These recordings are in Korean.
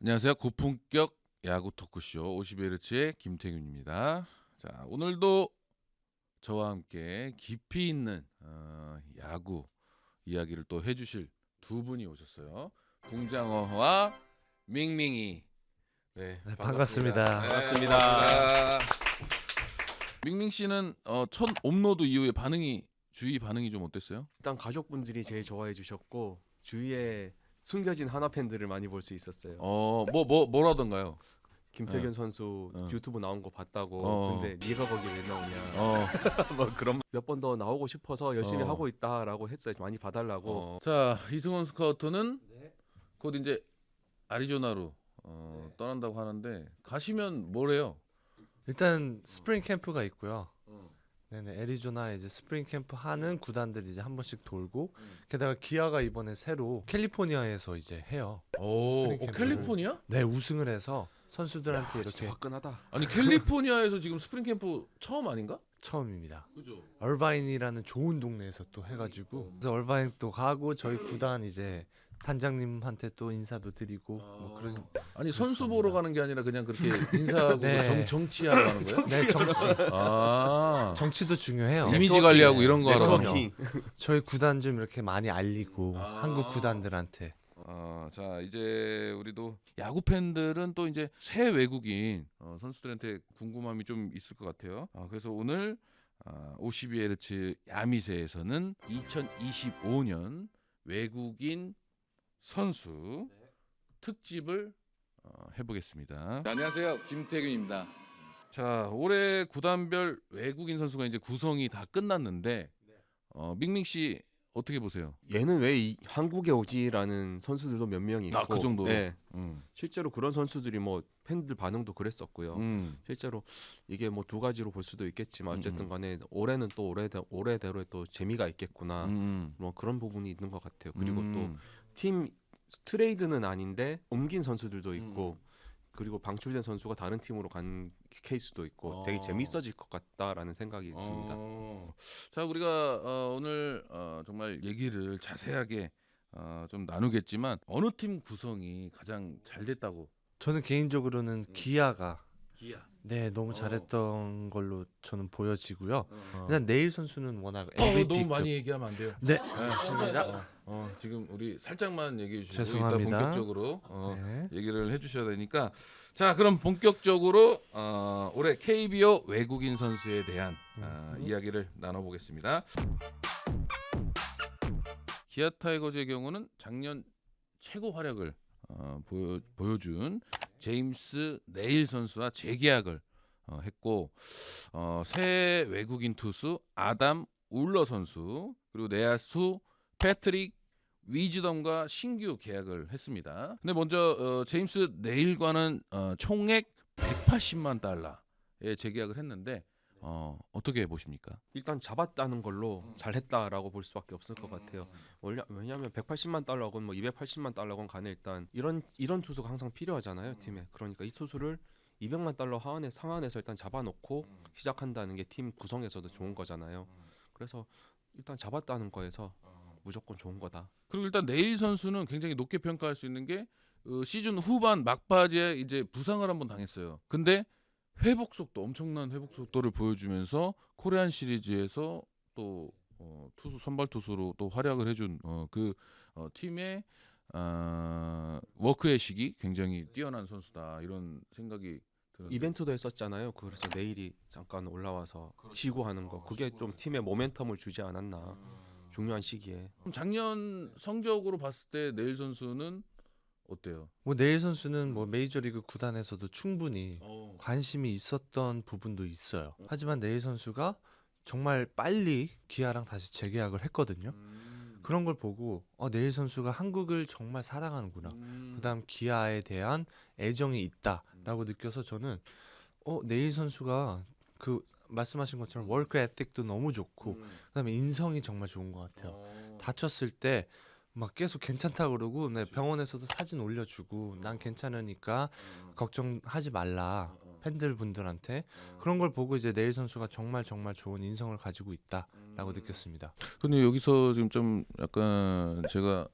안녕하세요. 고품격 야구 토크쇼 52Hz의 김태균입니다. 자, 오늘도 저와 함께 깊이 있는 야구 이야기를 또 해주실 두 분이 오셨어요. 궁장어와 밍밍이. 네, 네, 반갑습니다. 반갑습니다. 네, 반갑습니다. 반갑습니다. 밍밍 씨는 첫 업로드 이후에 주위 반응이 좀 어땠어요? 일단 가족분들이 제일 좋아해 주셨고 주위에 숨겨진 하나 팬들을 많이 볼 수 있었어요. 뭐라던가요? 김태균 선수 어. 유튜브 나온 거 봤다고. 어. 근데 네가 거기 왜 나오냐. 어, 뭐 그런 몇 번 더 나오고 싶어서 열심히 어. 하고 있다라고 했어요. 많이 봐달라고. 자, 이승원 스카우터는 곧 이제 아리조나로 떠난다고 하는데 가시면 뭘 해요? 일단 스프링 캠프가 있고요. 네네, 애리조나에 이제 스프링 캠프 하는 구단들 이제 한 번씩 돌고, 게다가 기아가 이번에 새로 캘리포니아에서 이제 해요. 스프링 캠프를. 캘리포니아? 네, 우승을 해서 선수들한테 진짜 이렇게 화끈하다. 아니 캘리포니아에서 지금 스프링 캠프 처음 아닌가? 처음입니다. 그죠. 얼바인이라는 좋은 동네에서 또 해가지고, 그래서 얼바인 또 가고 저희 구단 이제 단장님한테 또 인사도 드리고 뭐 그런. 아니 선수 그렇습니다. 보러 가는 게 아니라 그냥 그렇게 인사하고 네. 정치하러 가는 거예요? 네, 정치도 중요해요. 이미지 관리하고 이런 거 하러 가는 네트워킹. 저희 구단 좀 이렇게 많이 알리고 아. 한국 구단들한테. 자 이제 우리도 야구 팬들은 또 이제 새 외국인 선수들한테 궁금함이 좀 있을 것 같아요. 그래서 오늘 52Hz 야미세에서는 2025년 외국인 선수 특집을 해보겠습니다. 안녕하세요, 김태균입니다. 자, 올해 구단별 외국인 선수가 이제 구성이 다 끝났는데 밍밍 씨 어떻게 보세요? 얘는 왜 한국에 오지라는 선수들도 몇 명이 있고. 그 정도로. 네. 음. 실제로 그런 선수들이 뭐 팬들 반응도 그랬었고요. 실제로 이게 뭐 두 가지로 볼 수도 있겠지만 어쨌든 간에 올해는 또 올해대로 또 재미가 있겠구나. 뭐 그런 부분이 있는 것 같아요. 그리고 또 팀 트레이드는 아닌데 옮긴 선수들도 있고 그리고 방출된 선수가 다른 팀으로 간 케이스도 있고 되게 재밌어질 것 같다라는 생각이 듭니다. 자, 우리가 오늘 정말 얘기를 자세하게 좀 나누겠지만 어느 팀 구성이 가장 잘 됐다고? 저는 개인적으로는 기아가 기아. 네, 너무 잘했던 걸로 저는 보여지고요. 일단 일단 네일 선수는 워낙 MVP 너무 많이 얘기하면 안 돼요. 네, 맞습니다. 지금 우리 살짝만 얘기해 주시고 죄송합니다. 이따 본격적으로 네. 얘기를 해주셔야 되니까. 자, 그럼 본격적으로 올해 KBO 외국인 선수에 대한 이야기를 나눠보겠습니다. 기아 타이거즈의 경우는 작년 최고 활약을 보여준 제임스 네일 선수와 재계약을 했고, 새 외국인 투수 아담 울러 선수, 그리고 내야수 패트릭 위즈덤과 신규 계약을 했습니다. 근데 먼저 제임스 네일과는 총액 180만 달러에 재계약을 했는데 어떻게 보십니까? 일단 잡았다는 걸로 잘했다라고 볼 수밖에 없을 것 같아요. 왜냐하면 180만 달러건 뭐 280만 달러건 간에 일단 이런 투수가 항상 필요하잖아요 팀에. 그러니까 이 투수를 200만 달러 상한에서 일단 잡아놓고 시작한다는 게 팀 구성에서도 좋은 거잖아요. 그래서 일단 잡았다는 거에서 무조건 좋은 거다. 그리고 일단 네일 선수는 굉장히 높게 평가할 수 있는 게 시즌 후반 막바지에 이제 부상을 한번 당했어요. 근데 엄청난 회복 속도를 보여주면서 코리안 시리즈에서 또 선발 투수로 또 활약을 해준 팀의 워크의식이 굉장히 뛰어난 선수다, 이런 생각이 들어요. 이벤트도 했었잖아요. 그래서 내일이 잠깐 올라와서 치고 하는 거 그게 좀 팀에 모멘텀을 주지 않았나. 중요한 시기에. 그럼 작년 성적으로 봤을 때 네일 선수는 어때요? 뭐 네일 선수는 뭐 메이저리그 구단에서도 충분히 관심이 있었던 부분도 있어요. 하지만 네일 선수가 정말 빨리 기아랑 다시 재계약을 했거든요. 그런 걸 보고 네일 선수가 한국을 정말 사랑하는구나. 그다음 기아에 대한 애정이 있다라고 느껴서 저는 네일 선수가 그 말씀하신 것처럼 워크 에틱도 너무 좋고 그다음에 인성이 정말 좋은 것 같아요. 다쳤을 때 막 계속 괜찮다고 그러고 병원에서도 사진 올려주고 난 괜찮으니까 걱정하지 말라 팬들 분들한테. 그런 걸 보고 이제 네일 선수가 정말 좋은 인성을 가지고 있다라고 느꼈습니다. 근데 여기서 지금 좀 약간 제가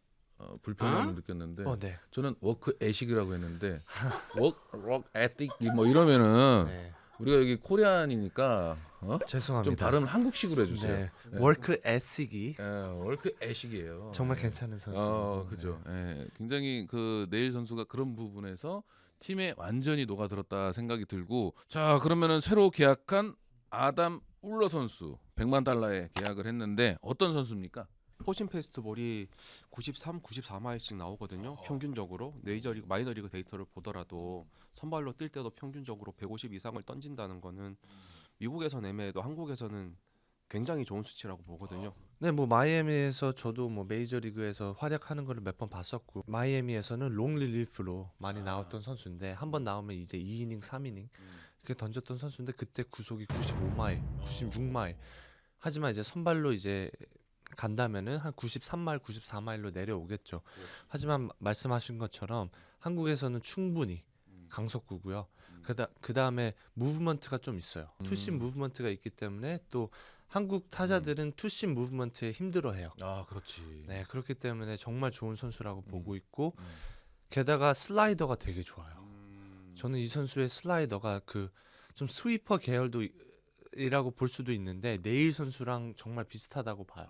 불편함을 느꼈는데 네. 저는 워크 애식이라고 했는데 워크 에틱 뭐 이러면은 네. 우리가 여기 코리안이니까 죄송합니다. 좀 발음 한국식으로 해주세요. 네. 네. 월크 에식이 워크 애식이에요. 정말 네. 괜찮은 선수. 그죠. 굉장히 그 네일 선수가 그런 부분에서 팀에 완전히 녹아들었다 생각이 들고, 자 그러면은 새로 계약한 아담 울러 선수 100만 달러에 계약을 했는데 어떤 선수입니까? 포신 페스티벌이 93, 94마일씩 나오거든요. 평균적으로 메이저리그 마이너리그 데이터를 보더라도 선발로 뛸 때도 평균적으로 150 이상을 던진다는 거는 미국에선 애매해도 한국에서는 굉장히 좋은 수치라고 보거든요. 네, 뭐 마이애미에서 저도 뭐 메이저리그에서 활약하는 거를 몇 번 봤었고, 마이애미에서는 롱 릴리프로 많이 나왔던 선수인데 한 번 나오면 이제 2이닝, 3이닝 이렇게 던졌던 선수인데 그때 구속이 95마일, 96마일. 하지만 이제 선발로 이제 간다면은 한 93마일, 94마일로 내려오겠죠. 하지만 말씀하신 것처럼 한국에서는 충분히 강속구고요. 그다음에 무브먼트가 좀 있어요. 투심 무브먼트가 있기 때문에 또 한국 타자들은 투심 무브먼트에 힘들어해요. 그렇지. 네, 그렇기 때문에 정말 좋은 선수라고 보고 있고, 게다가 슬라이더가 되게 좋아요. 저는 이 선수의 슬라이더가 그 좀 스위퍼 계열도 이라고 볼 수도 있는데 네일 선수랑 정말 비슷하다고 봐요.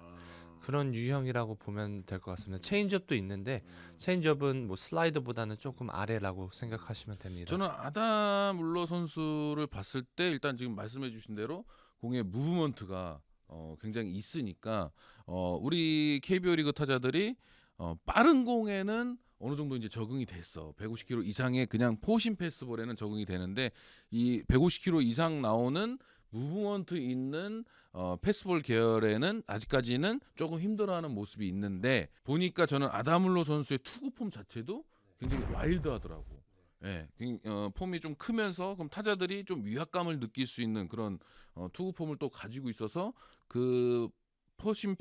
그런 유형이라고 보면 될 것 같습니다. 체인지업도 있는데 체인지업은 뭐 슬라이더보다는 조금 아래라고 생각하시면 됩니다. 저는 아담 울러 선수를 봤을 때 일단 지금 말씀해주신 대로 공의 무브먼트가 굉장히 있으니까 우리 KBO 리그 타자들이 빠른 공에는 어느 정도 이제 적응이 됐어. 150km 이상의 그냥 포신 패스볼에는 적응이 되는데 이 150km 이상 나오는 무브먼트 있는 패스볼 계열에는 아직까지는 조금 힘들어하는 모습이 있는데, 보니까 저는 아담울로 선수의 투구 폼 자체도 굉장히 와일드하더라고. 폼이 좀 크면서 그럼 타자들이 좀 위압감을 느낄 수 있는 그런 투구 폼을 또 가지고 있어서 그 포신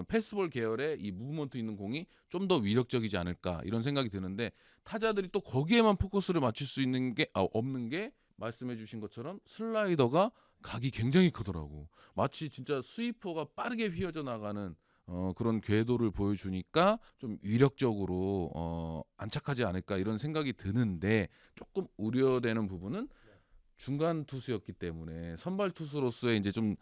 패스볼 계열의 이 무브먼트 있는 공이 좀 더 위력적이지 않을까 이런 생각이 드는데, 타자들이 또 거기에만 포커스를 맞출 수 있는 게 없는 게 말씀해주신 것처럼 슬라이더가 각이 굉장히 크더라고. 마치 진짜 스위퍼가 빠르게 휘어져 나가는 그런 궤도를 보여주니까 좀 위력적으로 안착하지 않을까 이런 생각이 드는데, 조금 우려되는 부분은 중간 투수였기 때문에 선발 투수로서의 이제 좀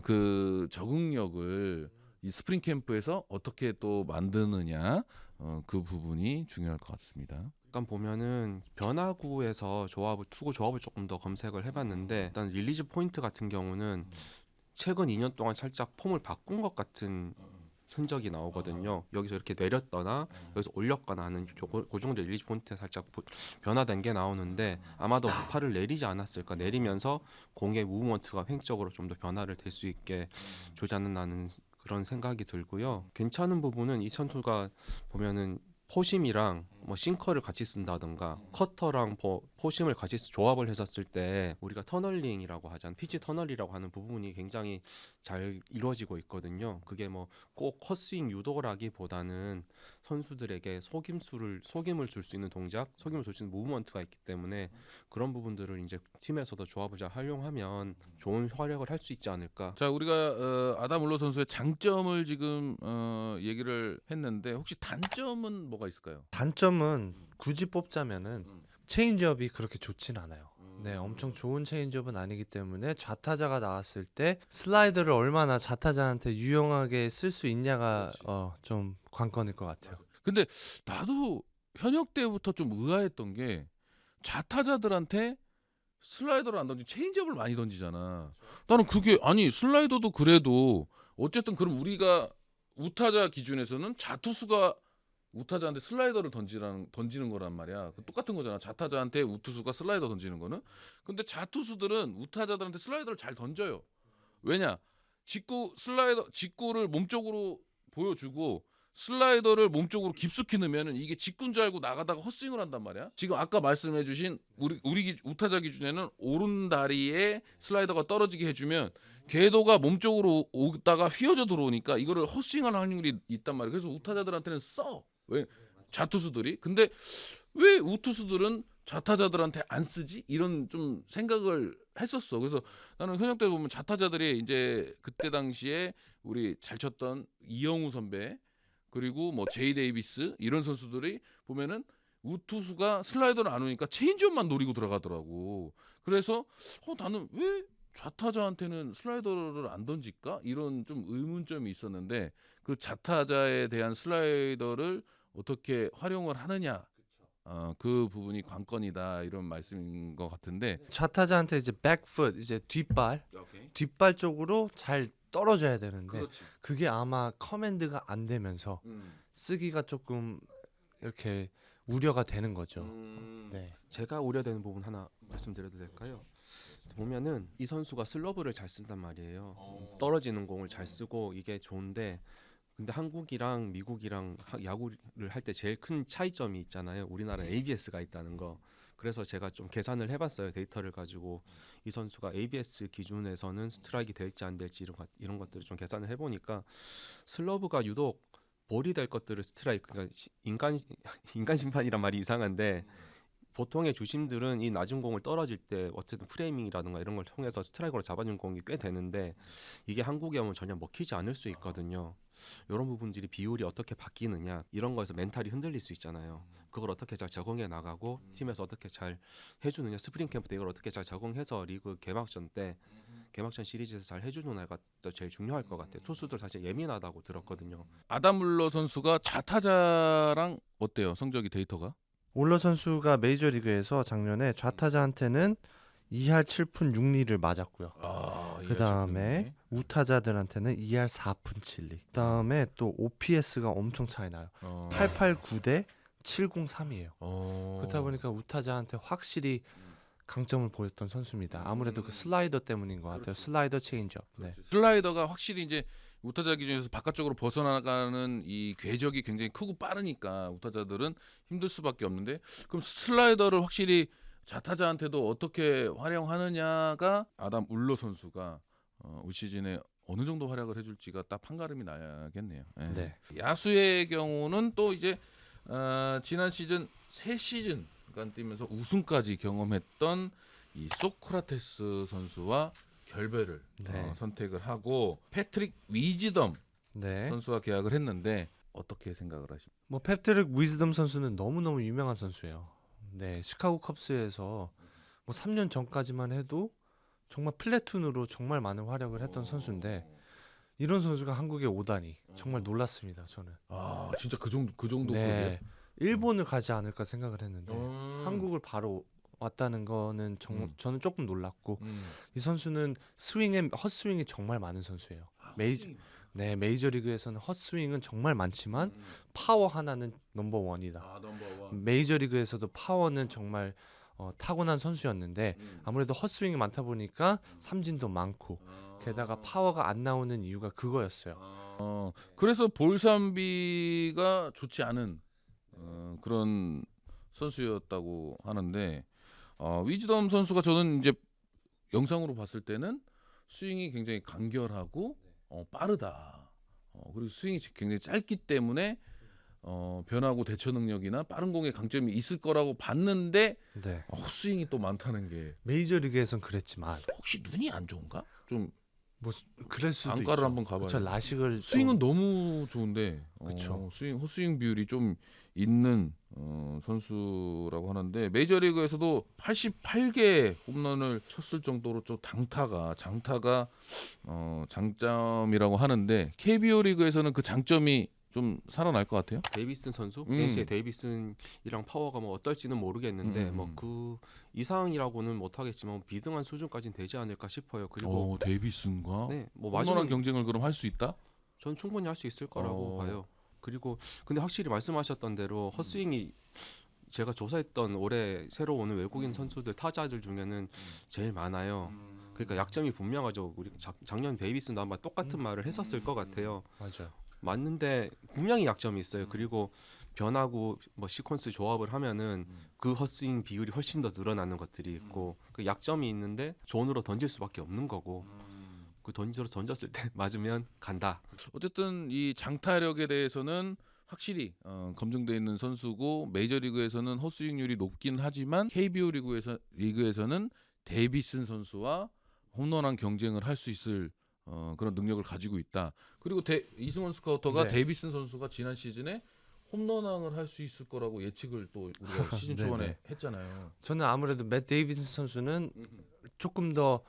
그 적응력을 이 스프링 캠프에서 어떻게 또 만드느냐, 그 부분이 중요할 것 같습니다. 약간 보면은 변화구에서 투구 조합을 조금 더 검색을 해봤는데, 일단 릴리즈 포인트 같은 경우는 최근 2년 동안 살짝 폼을 바꾼 것 같은 흔적이 나오거든요. 여기서 이렇게 내렸거나 여기서 올렸거나 하는 그 정도 릴리즈 포인트에 살짝 변화된 게 나오는데, 아마도 팔을 내리지 않았을까, 내리면서 공의 무브먼트가 횡적으로 좀 더 변화를 될 수 있게 주지 않는 그런 생각이 들고요. 괜찮은 부분은 이 선수가 보면은 포심이랑 뭐 싱커를 같이 쓴다든가 커터랑 포심을 같이 조합을 했었을 때 우리가 터널링이라고 하잖아요. 피치 터널이라고 하는 부분이 굉장히 잘 이루어지고 있거든요. 그게 뭐 꼭 컷스윙 유도라기보다는 선수들에게 속임을 줄 수 있는 동작, 속임을 줄 수 있는 무브먼트가 있기 때문에 그런 부분들을 이제 팀에서도 조합을 잘 활용하면 좋은 활약을 할 수 있지 않을까. 자, 우리가 아담 울러 선수의 장점을 지금 얘기를 했는데, 혹시 단점은 뭐가 있을까요? 단점은 굳이 뽑자면은 체인지업이 그렇게 좋진 않아요. 네, 엄청 좋은 체인지업은 아니기 때문에 좌타자가 나왔을 때 슬라이더를 얼마나 좌타자한테 유용하게 쓸 수 있냐가 좀 관건일 것 같아요. 근데 나도 현역 때부터 좀 의아했던 게, 좌타자들한테 슬라이더를 안 던지고 체인지업을 많이 던지잖아. 나는 그게, 아니 슬라이더도 그래도 어쨌든 그럼 우리가 우타자 기준에서는 좌투수가 우타자한테 슬라이더를 던지는 거란 말이야. 똑같은 거잖아. 좌타자한테 우투수가 슬라이더 던지는 거는. 근데 좌투수들은 우타자들한테 슬라이더를 잘 던져요. 왜냐? 직구를 몸쪽으로 보여주고 슬라이더를 몸쪽으로 깊숙이 넣으면 이게 직구인 줄 알고 나가다가 헛스윙을 한단 말이야. 지금 아까 말씀해주신 우리 우타자 기준에는 오른 다리에 슬라이더가 떨어지게 해주면 궤도가 몸쪽으로 오다가 휘어져 들어오니까 이거를 헛스윙하는 확률이 있단 말이야. 그래서 우타자들한테는 써. 왜? 좌투수들이. 근데 왜 우투수들은 좌타자들한테 안 쓰지? 이런 좀 생각을 했었어. 그래서 나는 현역 때 보면 좌타자들이 이제 그때 당시에 우리 잘 쳤던 이영우 선배, 그리고 뭐 제이 데이비스 이런 선수들이 보면은 우투수가 슬라이더를 안 오니까 체인지업만 노리고 들어가더라고. 그래서 나는 왜 좌타자한테는 슬라이더를 안 던질까? 이런 좀 의문점이 있었는데 그 좌타자에 대한 슬라이더를 어떻게 활용을 하느냐, 그 부분이 관건이다 이런 말씀인 것 같은데. 좌타자한테 이제 백풋 이제 뒷발 쪽으로 잘 떨어져야 되는데 그렇지. 그게 아마 커맨드가 안 되면서 쓰기가 조금 이렇게 우려가 되는 거죠. 네. 제가 우려되는 부분 하나 말씀드려도 될까요? 보면은 이 선수가 슬러브를 잘 쓴단 말이에요. 떨어지는 공을 잘 쓰고 이게 좋은데, 근데 한국이랑 미국이랑 야구를 할 때 제일 큰 차이점이 있잖아요. 우리나라는 ABS가 있다는 거. 그래서 제가 좀 계산을 해봤어요. 데이터를 가지고 이 선수가 ABS 기준에서는 스트라이크 될지 안 될지 이런 것들을 좀 계산을 해보니까 슬러브가 유독 볼이 될 것들을 스트라이크, 그러니까 인간 심판이란 말이 이상한데 보통의 주심들은 이 낮은 공을 떨어질 때 어쨌든 프레이밍이라든가 이런 걸 통해서 스트라이크로 잡아준 공이 꽤 되는데 이게 한국에 오면 전혀 먹히지 않을 수 있거든요. 이런 부분들이 비율이 어떻게 바뀌느냐 이런 거에서 멘탈이 흔들릴 수 있잖아요. 그걸 어떻게 잘 적응해 나가고 팀에서 어떻게 잘 해주느냐, 스프링 캠프 때 이걸 어떻게 잘 적응해서 리그 개막전 시리즈에서 잘 해주는 애가 제일 중요할 것 같아요. 투수들 사실 예민하다고 들었거든요. 아담 물러 선수가 좌타자랑 어때요? 성적이 데이터가? 올러 선수가 메이저리그에서 작년에 좌타자한테는 2할 7푼 6리를 맞았고요. 그 다음에 우타자들한테는 2할 4푼 7리. 그 다음에 또 OPS가 엄청 차이 나요. 889대 703이에요. 그렇다 보니까 우타자한테 확실히 강점을 보였던 선수입니다. 아무래도 그 슬라이더 때문인 것 같아요. 그렇지. 슬라이더 체인지업. 네. 슬라이더가 확실히 이제 우타자 기준에서 바깥쪽으로 벗어나가는 이 궤적이 굉장히 크고 빠르니까 우타자들은 힘들 수밖에 없는데, 그럼 슬라이더를 확실히 좌타자한테도 어떻게 활용하느냐가 아담 울러 선수가 올 시즌에 어느 정도 활약을 해줄지가 딱 판가름이 나야겠네요. 예. 네. 야수의 경우는 또 이제 지난 시즌 3시즌간 뛰면서 우승까지 경험했던 이 소크라테스 선수와 결별을 네. 선택을 하고 패트릭 위즈덤 네. 선수와 계약을 했는데 어떻게 생각을 하십니까? 뭐 패트릭 위즈덤 선수는 너무너무 유명한 선수예요. 네, 시카고 컵스에서 뭐 3년 전까지만 해도 정말 플래툰으로 정말 많은 활약을 했던 선수인데 이런 선수가 한국에 오다니 정말 놀랐습니다. 저는. 아 진짜 그 정도 네, 일본을 가지 않을까 생각을 했는데 한국 한국을 바로 왔다는 거는 저는 조금 놀랐고, 음. 이 선수는 헛스윙이 정말 많은 선수예요. 네, 메이저리그에서는 헛스윙은 정말 많지만 파워 하나는 넘버 원이다. 넘버원. 메이저리그에서도 파워는 정말 타고난 선수였는데 아무래도 헛스윙이 많다 보니까 삼진도 많고 게다가 파워가 안 나오는 이유가 그거였어요. 그래서 볼삼비가 좋지 않은 그런 선수였다고 하는데, 위즈덤 선수가 저는 이제 영상으로 봤을 때는 스윙이 굉장히 간결하고 빠르다. 그리고 스윙이 굉장히 짧기 때문에 변화구 대처 능력이나 빠른 공의 강점이 있을 거라고 봤는데 네. 헛스윙이 또 많다는 게, 메이저리그에선 그랬지만 혹시 눈이 안 좋은가? 좀 뭐 그럴 수도 안과를 있죠. 한번 가봐요. 저 라식을 스윙은 너무 좋은데 그쵸. 헛스윙 비율이 좀 있는 선수라고 하는데, 메이저리그에서도 88개 홈런을 쳤을 정도로 좀 장타가 장점이라고 하는데, KBO 리그에서는 그 장점이 좀 살아날 것 같아요. 데이비슨 선수, NC의 데이비슨이랑 파워가 뭐 어떨지는 모르겠는데 뭐 그 이상이라고는 못하겠지만 비등한 수준까지는 되지 않을까 싶어요. 그리고 데이비슨과 네, 뭐 홈런한 마지막 경쟁을 그럼 할 수 있다? 전 충분히 할 수 있을 거라고 봐요. 그리고 근데 확실히 말씀하셨던 대로 헛스윙이 제가 조사했던 올해 새로 오는 외국인 선수들 타자들 중에는 제일 많아요. 그러니까 약점이 분명하죠. 우리 작년 데이비슨도 아마 똑같은 말을 했었을 것 같아요. 맞아요. 맞는데 분명히 약점이 있어요. 그리고 변화구 뭐 시퀀스 조합을 하면은 그 헛스윙 비율이 훨씬 더 늘어나는 것들이 있고, 그 약점이 있는데 존으로 던질 수밖에 없는 거고, 그 던졌을 때 맞으면 간다. 어쨌든 이 장타력에 대해서는 확실히 검증되어 있는 선수고, 메이저리그에서는 헛스윙률이 높긴 하지만 KBO 리그에서는 데이비슨 선수와 홈런한 경쟁을 할 수 있을 그런 능력을 가지고 있다. 그리고 이승원 스카우터가 네. 데이비슨 선수가 지난 시즌에 홈런왕을 할 수 있을 거라고 예측을 또 우리가 시즌 초반에 네네. 했잖아요. 저는 아무래도 맷 데이비슨 선수는 조금 더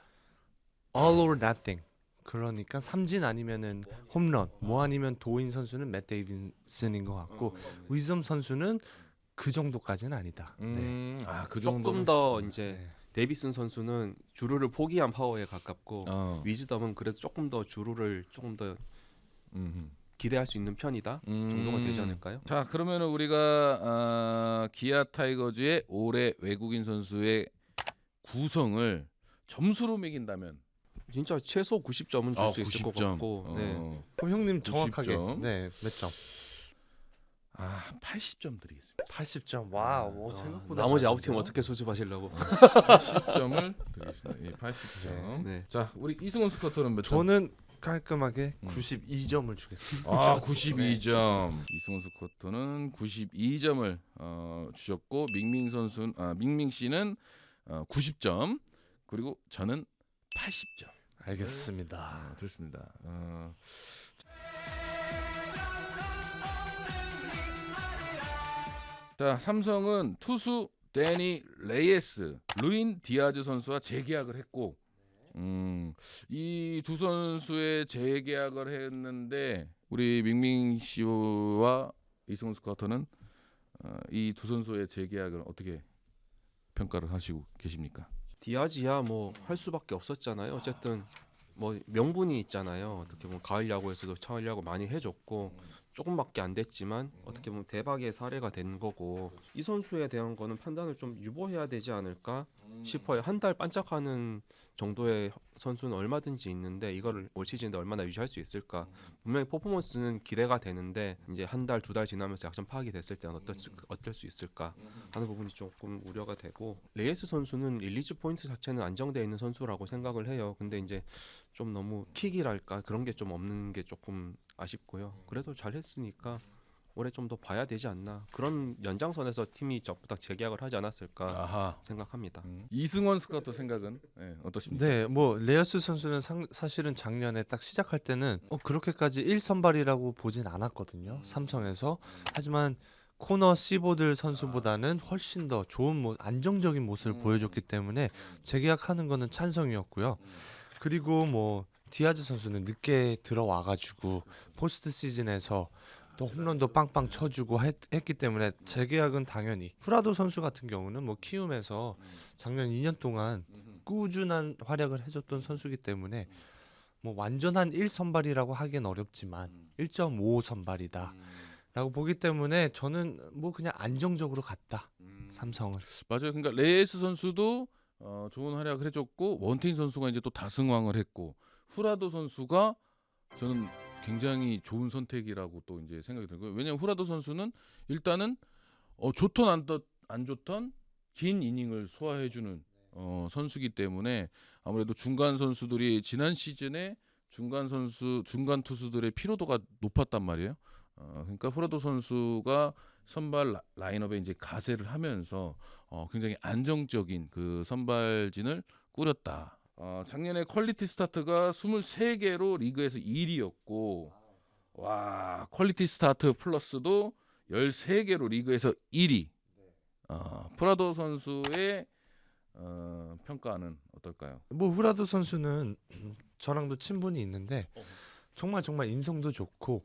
all or nothing. 그러니까 삼진 아니면은 홈런, 뭐 아니면 도인 선수는 맷 데이비슨인 것 같고 위점 선수는 그 정도까지는 아니다. 네. 그 조금 정도는 더 이제 네. 데이비슨 선수는 주루를 포기한 파워에 가깝고 어. 위즈덤은 그래도 조금 더 주루를 조금 더 음흠. 기대할 수 있는 편이다 정도가 되지 않을까요? 자, 그러면은 우리가 기아 타이거즈의 올해 외국인 선수의 구성을 점수로 매긴다면 진짜 최소 90점은 줄 수 있을 것 90점. 같고 네. 그럼 형님 정확하게 90점. 네, 몇 점? 80점 드리겠습니다. 80점. 와우, 생각보다 나머지 많으신데요? 9팀 어떻게 수습하시려고? 80점을 드리겠습니다. 예, 80점. 네. 자, 우리 이승원 스쿼터는 몇 점? 저는 깔끔하게 92점을 주겠습니다. 92점. 이승원 스쿼터는 92점을 주셨고 밍밍 씨는 90점. 그리고 저는 80점. 알겠습니다. 됐습니다. 자, 삼성은 투수 데니 레이에스, 루인 디아즈 선수와 재계약을 했고, 이 두 선수의 재계약을 했는데 우리 밍밍 씨와 이승훈 스카우터는 이 두 선수의 재계약을 어떻게 평가를 하시고 계십니까? 디아지야 뭐 할 수밖에 없었잖아요. 어쨌든 뭐 명분이 있잖아요. 어떻게 보면 가을 야구에서도 가을 야구 많이 해줬고 조금밖에 안 됐지만 어떻게 보면 대박의 사례가 된 거고 이 선수에 대한 거는 판단을 좀 유보해야 되지 않을까 싶어요. 한 달 반짝하는 정도의 선수는 얼마든지 있는데 이거를 올 시즌에 얼마나 유지할 수 있을까? 분명히 퍼포먼스는 기대가 되는데 이제 한 달, 두 달 지나면서 약점 파악이 됐을 때는 어떨 수 있을까 하는 부분이 조금 우려가 되고 레이스 선수는 릴리즈 포인트 자체는 안정되어 있는 선수라고 생각을 해요. 근데 이제 좀 너무 킥이랄까 그런 게 좀 없는 게 조금 아쉽고요. 그래도 잘했으니까 올해 좀 더 봐야 되지 않나 그런 연장선에서 팀이 전부 다 재계약을 하지 않았을까 아하. 생각합니다. 이승원 스카우터 생각은 어떠십니까? 네, 뭐 레어스 선수는 사실은 작년에 딱 시작할 때는 그렇게까지 1선발이라고 보진 않았거든요. 삼성에서. 하지만 코너 시보들 선수보다는 훨씬 더 좋은 안정적인 모습을 보여줬기 때문에 재계약하는 거는 찬성이었고요. 그리고 뭐 디아즈 선수는 늦게 들어와가지고 포스트 시즌에서 또 홈런도 빵빵 쳐주고 했기 때문에 재계약은 당연히. 후라도 선수 같은 경우는 뭐 키움에서 작년 2년 동안 꾸준한 활약을 해줬던 선수이기 때문에 뭐 완전한 1선발이라고 하기엔 어렵지만 1.5 선발이다 라고 보기 때문에 저는 뭐 그냥 안정적으로 갔다 삼성을. 맞아요. 그러니까 레이스 선수도 좋은 활약을 해줬고 원태인 선수가 이제 또 다승왕을 했고 후라도 선수가 저는 굉장히 좋은 선택이라고 또 이제 생각이 들고요. 왜냐하면 후라도 선수는 일단은 좋던 안 좋던 긴 이닝을 소화해주는 선수기 때문에 아무래도 중간 선수들이 지난 시즌에 중간 투수들의 피로도가 높았단 말이에요. 그러니까 후라도 선수가 선발 라인업에 이제 가세를 하면서 굉장히 안정적인 그 선발진을 꾸렸다. 작년에 퀄리티 스타트가 23개로 리그에서 1위였고 와 퀄리티 스타트 플러스도 13개로 리그에서 1위. 프라도 선수의 평가는 어떨까요? 뭐 후라도 선수는 저랑도 친분이 있는데 정말 인성도 좋고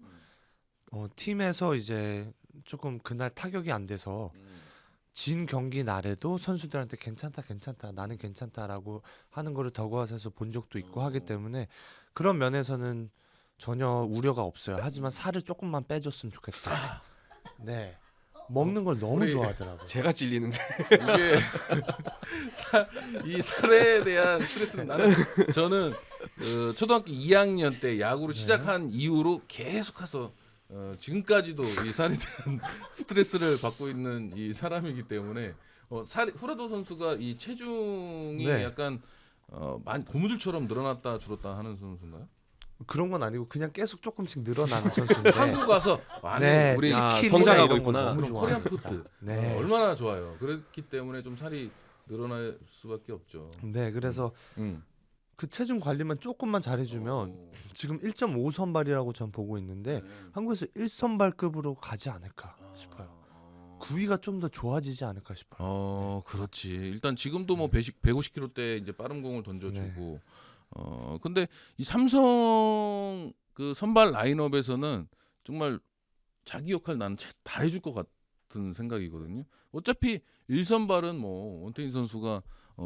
팀에서 이제 조금 그날 타격이 안 돼서 진 경기 날에도 선수들한테 괜찮다 나는 괜찮다라고 하는 거를 더그아웃에서 본 적도 있고 하기 때문에 그런 면에서는 전혀 우려가 없어요. 하지만 살을 조금만 빼줬으면 좋겠다. 네, 먹는 걸 너무 우리- 좋아하더라고요. 제가 찔리는데 이게 이 살에 대한 스트레스는 저는 초등학교 2학년 때 야구를 시작한 이후로 계속해서 지금까지도 이 살에 대한 스트레스를 받고 있는 이 사람이기 때문에 후라도 선수가 이 체중이 네. 약간 많이 고무줄처럼 늘어났다 줄었다 하는 선수인가요? 그런 건 아니고 그냥 계속 조금씩 늘어나는 선수인데 한국 와서 많이 네, 우리 치킨이나 성장하고 이런 거 있구나. 너무 그런 코리안 좋아합니다. 푸드 네. 얼마나 좋아요. 그렇기 때문에 좀 살이 늘어날 수밖에 없죠. 네, 그래서 음. 그 체중 관리만 조금만 잘해주면 지금 1.5 선발이라고 전 보고 있는데 한국에서 1선발급으로 가지 않을까 싶어요. 구위가 좀 더 좋아지지 않을까 싶어요. 그렇지. 일단 지금도 뭐 150km대 이제 빠른 공을 던져주고. 근데 이 삼성 그 선발 라인업에서는 정말 자기 역할 나는 다 해줄 것 같은 생각이거든요. 어차피 1선발은 뭐 원태인 선수가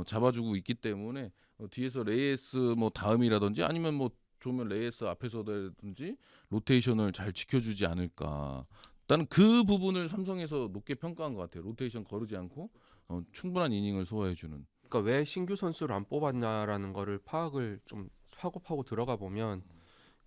잡아주고 있기 때문에 뒤에서 레이스 뭐 다음이라든지 아니면 뭐 좋으면 레이스 앞에서든지 로테이션을 잘 지켜주지 않을까. 나는 그 부분을 삼성에서 높게 평가한 것 같아요. 로테이션 거르지 않고 충분한 이닝을 소화해주는. 그러니까 왜 신규 선수를 안 뽑았냐라는 거를 파악을 좀 파고 들어가 보면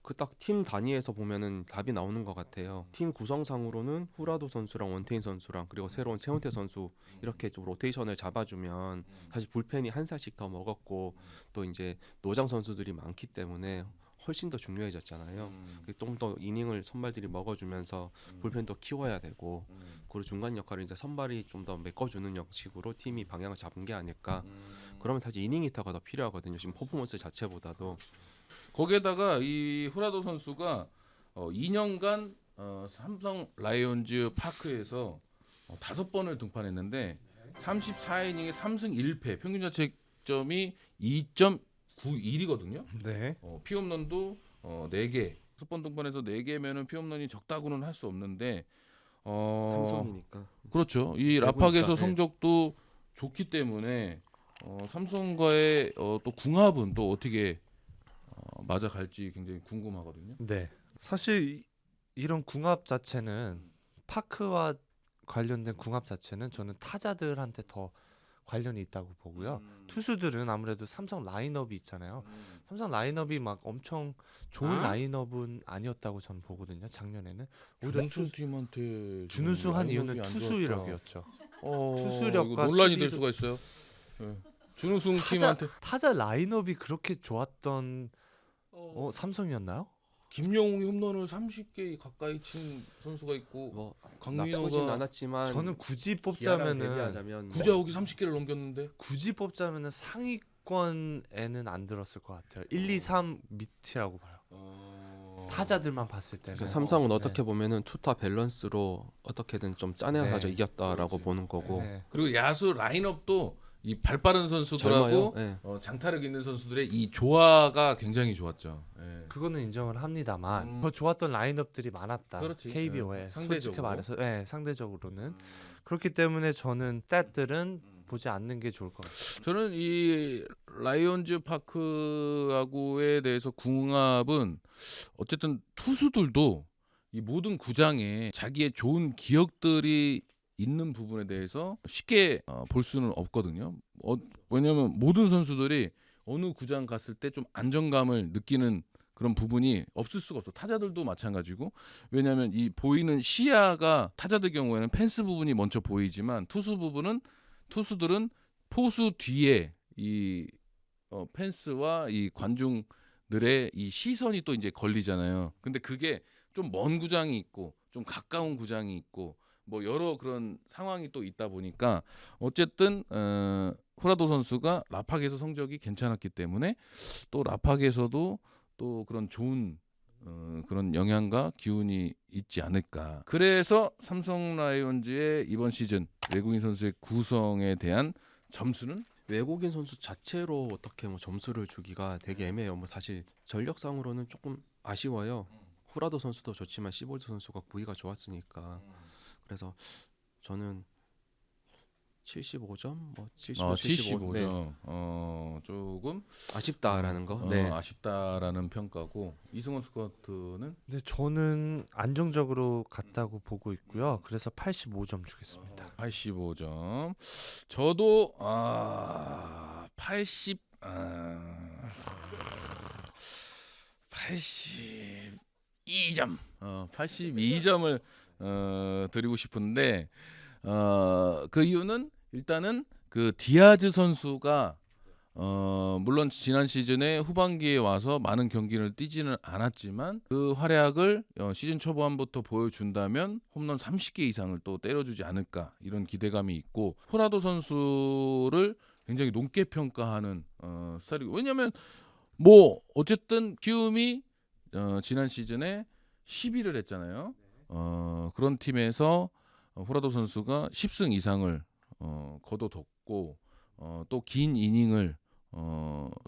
그 딱 팀 단위에서 보면은 답이 나오는 것 같아요. 팀 구성상으로는 후라도 선수랑 원태인 선수랑 그리고 새로운 최원태 선수 이렇게 좀 로테이션을 잡아주면 사실 불펜이 한 살씩 더 먹었고 또 이제 노장 선수들이 많기 때문에 훨씬 더 중요해졌잖아요. 좀 더 이닝을 선발들이 먹어주면서 불펜도 키워야 되고 그리고 중간 역할을 이제 선발이 좀 더 메꿔주는 형식으로 팀이 방향을 잡은 게 아닐까. 그러면 사실 이닝 히터가 더 필요하거든요. 지금 퍼포먼스 자체보다도. 거기에다가 이 후라도 선수가 2년간 삼성 라이온즈 파크에서 5번을 등판했는데 34이닝에 3승 1패, 평균 자책점이 2.91이거든요. 네. 피홈런도 4개. 6번 등판해서 4개면은 피홈런이 적다고는 할 수 없는데 삼성이니까. 그렇죠. 이 대구니까, 라팍에서 네. 성적도 좋기 때문에 삼성과의 또 궁합은 또 어떻게 맞아갈지 굉장히 궁금하거든요. 네. 사실 이런 궁합 자체는 파크와 관련된 궁합 자체는 저는 타자들한테 더 관련이 있다고 보고요. 투수들은 아무래도 삼성 라인업이 있잖아요. 삼성 라인업이 막 엄청 좋은 라인업은 아니었다고 저는 보거든요. 작년에는 오히려 팀한테 준우승 한 이유는 투수력이었죠. 투수력과 이거 논란이 될 수비를- 수가 있어요. 네. 준우승 팀한테 타자 라인업이 그렇게 좋았던 삼성이었나요? 김영웅이 홈런을 30개 가까이 친 선수가 있고 뭐 나쁘진 강민호가 않았지만 저는 굳이 기아랑 뽑자면은 대비하자면 뭐 구자욱이 30개를 넘겼는데 상위권에는 안 들었을 것 같아요. 1, 2, 3 밑이라고 봐요. 타자들만 봤을 때는. 그 삼성은 네. 어떻게 보면은 투타 밸런스로 어떻게든 좀 짜내서 네. 이겼다라고 그렇지. 보는 거고. 네. 그리고 야수 라인업도 이 발 빠른 젊어요. 선수들하고 예. 장타력 있는 선수들의 이 조화가 굉장히 좋았죠. 예. 그거는 인정을 합니다만 더 좋았던 라인업들이 많았다. 그렇지. KBO에 네. 솔직히 상대적으로. 말해서 상대적으로는 그렇기 때문에 저는 탯들은 보지 않는 게 좋을 것 같아요. 저는 이 라이온즈 파크하고에 대해서 궁합은 어쨌든 투수들도 이 모든 구장에 자기의 좋은 기억들이 있는 부분에 대해서 쉽게 볼 수는 없거든요. 왜냐하면 모든 선수들이 어느 구장 갔을 때 좀 안정감을 느끼는 그런 부분이 없을 수가 없어. 타자들도 마찬가지고. 왜냐하면 이 보이는 시야가 타자들 경우에는 펜스 부분이 먼저 보이지만 투수들은 포수 뒤에 이 펜스와 이 관중들의 이 시선이 또 이제 걸리잖아요. 근데 그게 좀 먼 구장이 있고 좀 가까운 구장이 있고 뭐 여러 그런 상황이 또 있다 보니까 어쨌든 후라도 선수가 라팍에서 성적이 괜찮았기 때문에 또 라팍에서도 또 그런 좋은 그런 영향과 기운이 있지 않을까. 그래서 삼성 라이온즈의 이번 시즌 외국인 선수의 구성에 대한 점수는 외국인 선수 자체로 어떻게 뭐 점수를 주기가 되게 애매해요. 뭐 사실 전력상으로는 조금 아쉬워요. 후라도 선수도 좋지만 시볼드 선수가 구위가 좋았으니까. 그래서 저는 75점, 뭐 75, 75. 75점. 네. 조금 아쉽다라는 거. 네. 아쉽다라는 평가고 이승원 스쿼트는 근데 저는 안정적으로 갔다고 보고 있고요. 그래서 85점 주겠습니다. 85점. 저도 82점. 82점을 드리고 싶은데 그 이유는 일단은 그 디아즈 선수가 물론 지난 시즌에 후반기에 와서 많은 경기를 뛰지는 않았지만 그 활약을 시즌 초반부터 보여준다면 홈런 30개 이상을 또 때려주지 않을까 이런 기대감이 있고 호나도 선수를 굉장히 높게 평가하는 스타일이고 왜냐하면 뭐 어쨌든 키움이 지난 시즌에 10위를 했잖아요. 그런 팀에서 후라도 선수가 10승 이상을 거둬뒀고 또 긴 이닝을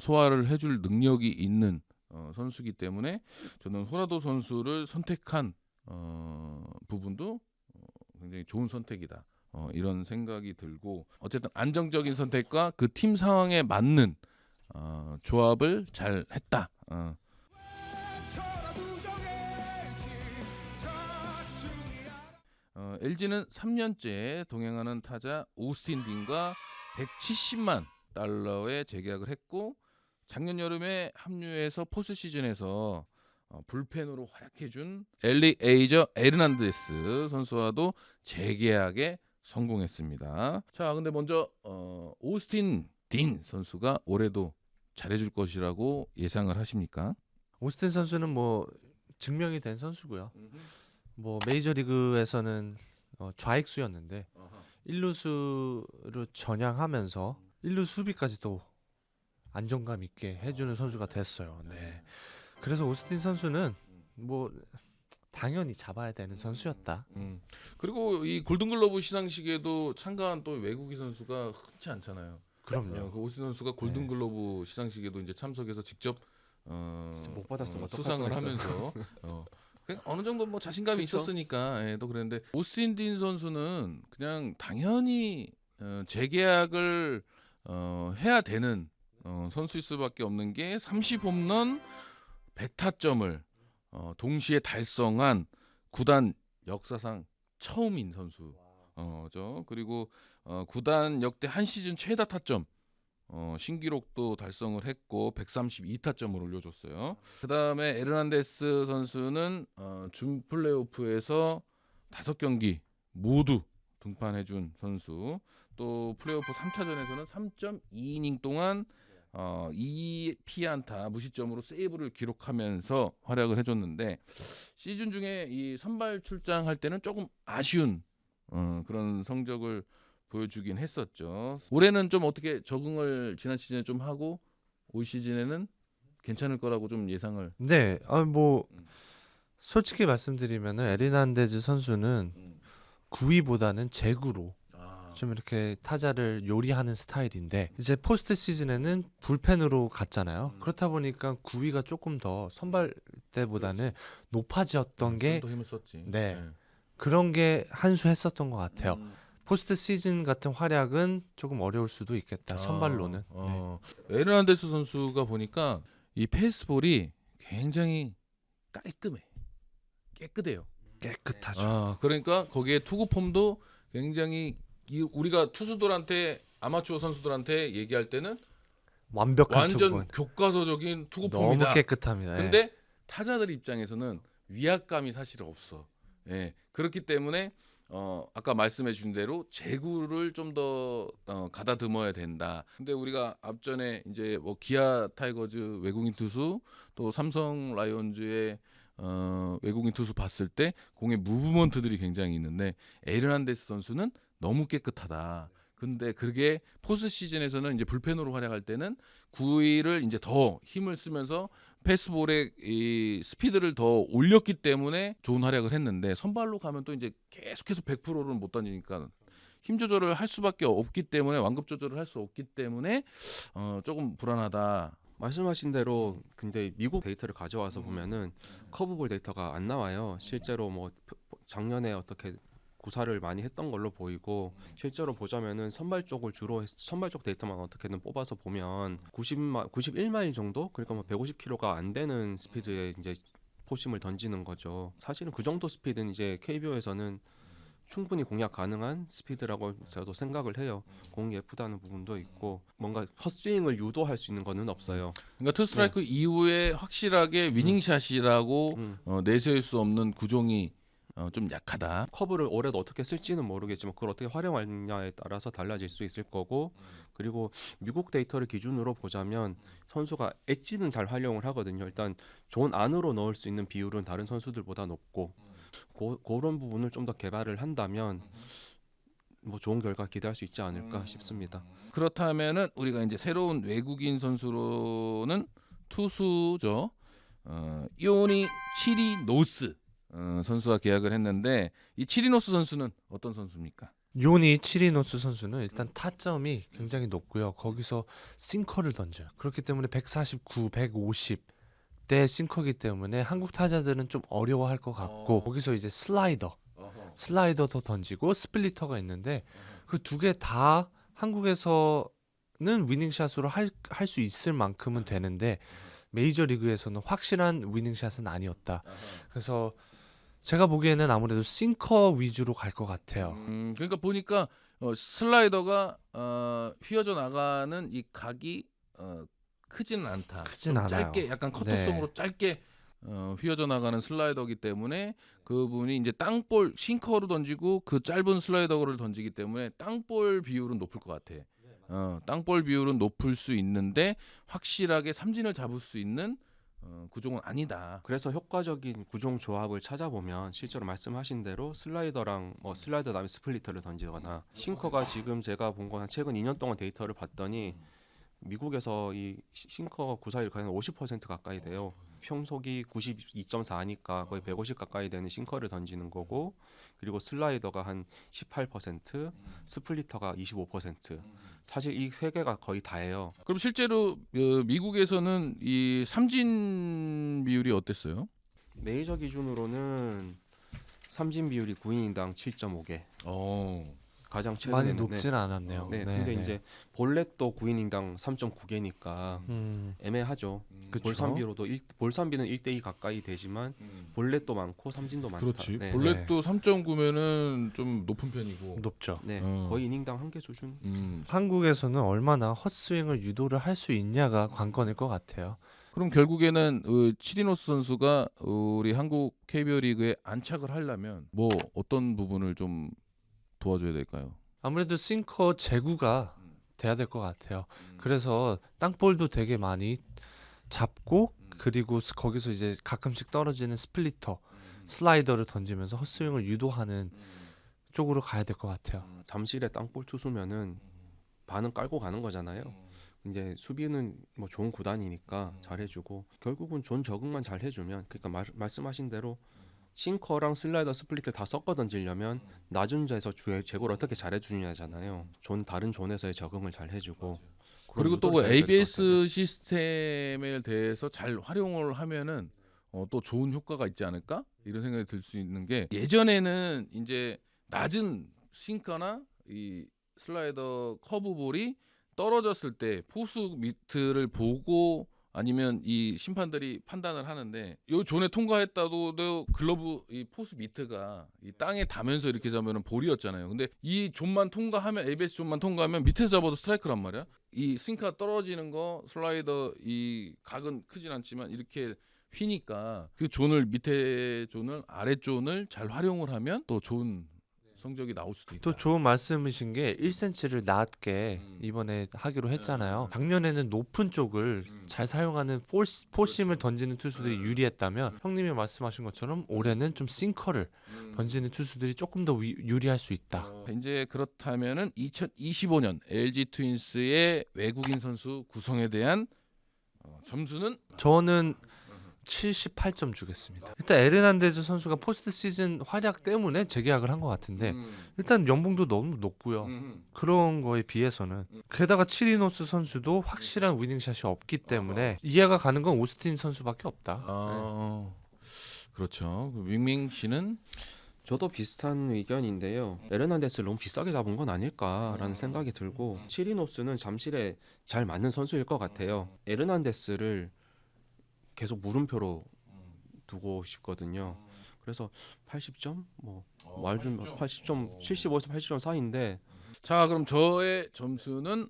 소화를 해줄 능력이 있는 선수이기 때문에 저는 후라도 선수를 선택한 부분도 굉장히 좋은 선택이다. 이런 생각이 들고 어쨌든 안정적인 선택과 그 팀 상황에 맞는 조합을 잘 했다. LG는 3년째 동행하는 타자 오스틴 딘과 170만 달러에 재계약을 했고 작년 여름에 합류해서 포스트 시즌에서 불펜으로 활약해준 엘리 에이저 에르난데스 선수와도 재계약에 성공했습니다. 자, 근데 먼저 오스틴 딘 선수가 올해도 잘해줄 것이라고 예상을 하십니까? 오스틴 선수는 뭐 증명이 된 선수고요. 뭐 메이저리그에서는 좌익수였는데 1루수로 전향하면서 1루 수비까지도 안정감 있게 해주는 선수가 됐어요. 네. 그래서 오스틴 선수는 뭐 당연히 잡아야 되는 선수였다. 그리고 이 골든글러브 시상식에도 참가한 또 외국인 선수가 흔치 않잖아요. 그럼요. 그 오스틴 선수가 골든글러브 시상식에도 이제 참석해서 직접 못 받았으면 어떡할 수상을 뻔했어요. 하면서 그냥 어느 정도 뭐 자신감이 그쵸? 있었으니까 또 그랬는데 오스틴 딘 선수는 그냥 당연히 재계약을 해야 되는 선수일 수밖에 없는 게 30홈런 100타점을 동시에 달성한 구단 역사상 처음인 선수죠. 그리고 구단 역대 한 시즌 최다 타점 신기록도 달성을 했고 132타점을 올려줬어요. 그 다음에 에르난데스 선수는 준 플레이오프에서 5경기 모두 등판해준 선수. 또 플레이오프 3차전에서는 3.2이닝 동안 2피안타 무실점으로 세이브를 기록하면서 활약을 해줬는데 시즌 중에 이 선발 출장할 때는 조금 아쉬운 그런 성적을 보여주긴 했었죠. 올해는 좀 어떻게 적응을 지난 시즌에 좀 하고 올 시즌에는 괜찮을 거라고 좀 예상을. 네, 뭐 솔직히 말씀드리면은 에르난데즈 선수는 구위보다는 제구로 좀 이렇게 타자를 요리하는 스타일인데 이제 포스트 시즌에는 불펜으로 갔잖아요. 그렇다 보니까 구위가 조금 더 선발 때보다는 높아졌던 게 더 힘을 썼지. 네. 그런 게 한 수 했었던 것 같아요. 음. 포스트 시즌 같은 활약은 조금 어려울 수도 있겠다. 선발로는. 네. 에르난데스 선수가 보니까 이 페이스볼이 굉장히 깔끔해, 깨끗해요. 깨끗하죠. 그러니까 거기에 투구 폼도 굉장히 우리가 투수들한테 아마추어 선수들한테 얘기할 때는 완벽한 완전 투구는 교과서적인 투구 너무 폼이다. 깨끗합니다. 예. 근데 타자들 입장에서는 위압감이 사실 없어. 예. 그렇기 때문에 아까 말씀해 준 대로 제구를 좀 더 가다듬어야 된다. 근데 우리가 앞전에 이제 뭐 기아 타이거즈 외국인 투수 또 삼성 라이온즈의 외국인 투수 봤을 때 공의 무브먼트들이 굉장히 있는데 에르난데스 선수는 너무 깨끗하다. 근데 그게 포스트 시즌에서는 이제 불펜으로 활약할 때는 구위를 이제 더 힘을 쓰면서 패스볼의 이 스피드를 더 올렸기 때문에 좋은 활약을 했는데 선발로 가면 또 이제 계속해서 100%는 못 던지니까 힘 조절을 할 수밖에 없기 때문에 완급 조절을 할 수 없기 때문에 조금 불안하다. 말씀하신 대로 근데 미국 데이터를 가져와서 보면은 커브볼 데이터가 안 나와요. 실제로 뭐 작년에 어떻게 구사를 많이 했던 걸로 보이고 실제로 보자면은 선발 쪽 데이터만 어떻게든 뽑아서 보면 91마일 정도 그러니까 뭐 150km가 안 되는 스피드에 이제 포심을 던지는 거죠. 사실은 그 정도 스피드는 이제 KBO에서는 충분히 공략 가능한 스피드라고 저도 생각을 해요. 공이 예쁘다는 부분도 있고 뭔가 헛스윙을 유도할 수 있는 거는 없어요. 그러니까 투스트라이크 이후에 확실하게 위닝샷이라고 내세울 수 없는 구종이 좀 약하다. 커브를 올해도 어떻게 쓸지는 모르겠지만 그걸 어떻게 활용하느냐에 따라서 달라질 수 있을 거고 그리고 미국 데이터를 기준으로 보자면 선수가 엣지는 잘 활용을 하거든요. 일단 존 안으로 넣을 수 있는 비율은 다른 선수들보다 높고 그런 부분을 좀 더 개발을 한다면 뭐 좋은 결과 기대할 수 있지 않을까 싶습니다. 그렇다면은 우리가 이제 새로운 외국인 선수로는 투수죠. 이오니 치리노스 선수와 계약을 했는데 이 치리노스 선수는 어떤 선수입니까? 요니 치리노스 선수는 일단 타점이 굉장히 높고요. 거기서 싱커를 던져요. 그렇기 때문에 149, 150대 싱커기 때문에 한국 타자들은 좀 어려워할 것 같고 거기서 이제 슬라이더도 던지고 스플리터가 있는데 그 두 개 다 한국에서는 위닝샷으로 할 수 있을 만큼은 되는데 메이저리그에서는 확실한 위닝샷은 아니었다. 그래서 제가 보기에는 아무래도 싱커 위주로 갈 것 같아요. 그러니까 보니까 슬라이더가 휘어져 나가는 이 각이 크지는 않다. 크진 좀 않아요. 짧게 약간 커터성으로 짧게 휘어져 나가는 슬라이더기 때문에 그분이 이제 땅볼 싱커로 던지고 그 짧은 슬라이더를 던지기 때문에 땅볼 비율은 높을 것 같아. 땅볼 비율은 높을 수 있는데 확실하게 삼진을 잡을 수 있는 구종은 아니다. 그래서 효과적인 구종 조합을 찾아보면 실제로 말씀하신 대로 슬라이더랑 뭐 슬라이더 다음에 스플리터를 던지거나 싱커가 지금 제가 본 건 최근 2년 동안 데이터를 봤더니 미국에서 이 싱커가 구사율 거의 50% 가까이 돼요. 평속이 92.4니까 거의 150 가까이 되는 싱커를 던지는 거고, 그리고 슬라이더가 한 18%, 스플리터가 25%. 사실 이 세 개가 거의 다예요. 그럼 실제로 미국에서는 이 삼진 비율이 어땠어요? 메이저 기준으로는 삼진 비율이 9이닝당 7.5개. 가장 많이 최근에는 높진 않았네요. 네, 근데 이제 볼넷도 9이닝당 3.9개니까 애매하죠. 그쵸? 볼삼비로도 볼삼비는 1대2 가까이 되지만 볼넷도 많고 삼진도 많다. 그렇지. 네. 볼넷도 3.9면은 좀 높은 편이고. 높죠. 네, 거의 이닝당 한 개 수준. 한국에서는 얼마나 헛스윙을 유도를 할 수 있냐가 관건일 것 같아요. 그럼 결국에는 치리노스 선수가 우리 한국 KBO 리그에 안착을 하려면 뭐 어떤 부분을 좀 도와줘야 될까요? 아무래도 싱커 제구가 돼야 될 것 같아요. 그래서 땅볼도 되게 많이 잡고 그리고 거기서 이제 가끔씩 떨어지는 스플리터, 슬라이더를 던지면서 헛스윙을 유도하는 쪽으로 가야 될 것 같아요. 잠실의 땅볼 투수면은 반은 깔고 가는 거잖아요. 이제 수비는 뭐 좋은 구단이니까 잘해주고 결국은 존 적응만 잘 해주면, 그러니까 말씀하신 대로 싱커랑 슬라이더 스플리트 다 섞어 던지려면 낮은 자에서 제구를 어떻게 잘해주냐잖아요. 다른 존에서의 적응을 잘 해주고 그리고 또 ABS 시스템에 대해서 잘 활용을 하면은 또 좋은 효과가 있지 않을까 이런 생각이 들 수 있는 게, 예전에는 이제 낮은 싱커나 이 슬라이더 커브볼이 떨어졌을 때 포수 밑을 보고 아니면 이 심판들이 판단을 하는데 요 존에 통과했다도 글러브 이 포수 미트가 이 땅에 닿으면서 이렇게 잡으면 볼이었잖아요. 근데 이 존만 통과하면 ABS 존만 통과하면 밑에서 잡아도 스트라이크란 말이야. 이 싱크가 떨어지는 거 슬라이더 이 각은 크진 않지만 이렇게 휘니까 그 존을 밑에 존을 아래 존을 잘 활용을 하면 또 좋은 성적이 나올 수도 있다. 또 좋은 말씀이신 게 1cm를 낮게 이번에 하기로 했잖아요. 작년에는 높은 쪽을 잘 사용하는 포심을 던지는 투수들이 유리했다면 형님이 말씀하신 것처럼 올해는 좀 싱커를 던지는 투수들이 조금 더 유리할 수 있다. 이제 그렇다면은 2025년 LG 트윈스의 외국인 선수 구성에 대한 점수는 저는 78점 주겠습니다. 일단 에르난데즈 선수가 포스트 시즌 활약 때문에 재계약을 한 것 같은데 일단 연봉도 너무 높고요. 그런 거에 비해서는 게다가 치리노스 선수도 확실한 위닝샷이 없기 때문에 이해가 가는 건 오스틴 선수밖에 없다. 그렇죠. 윙밍 씨는 저도 비슷한 의견인데요. 에르난데스를 너무 비싸게 잡은 건 아닐까라는 생각이 들고, 치리노스는 잠실에 잘 맞는 선수일 것 같아요. 에르난데스를 계속 물음표로 두고 싶거든요. 그래서 80점 말좀 80점 75에서 80점 사이인데, 자 그럼 저의 점수는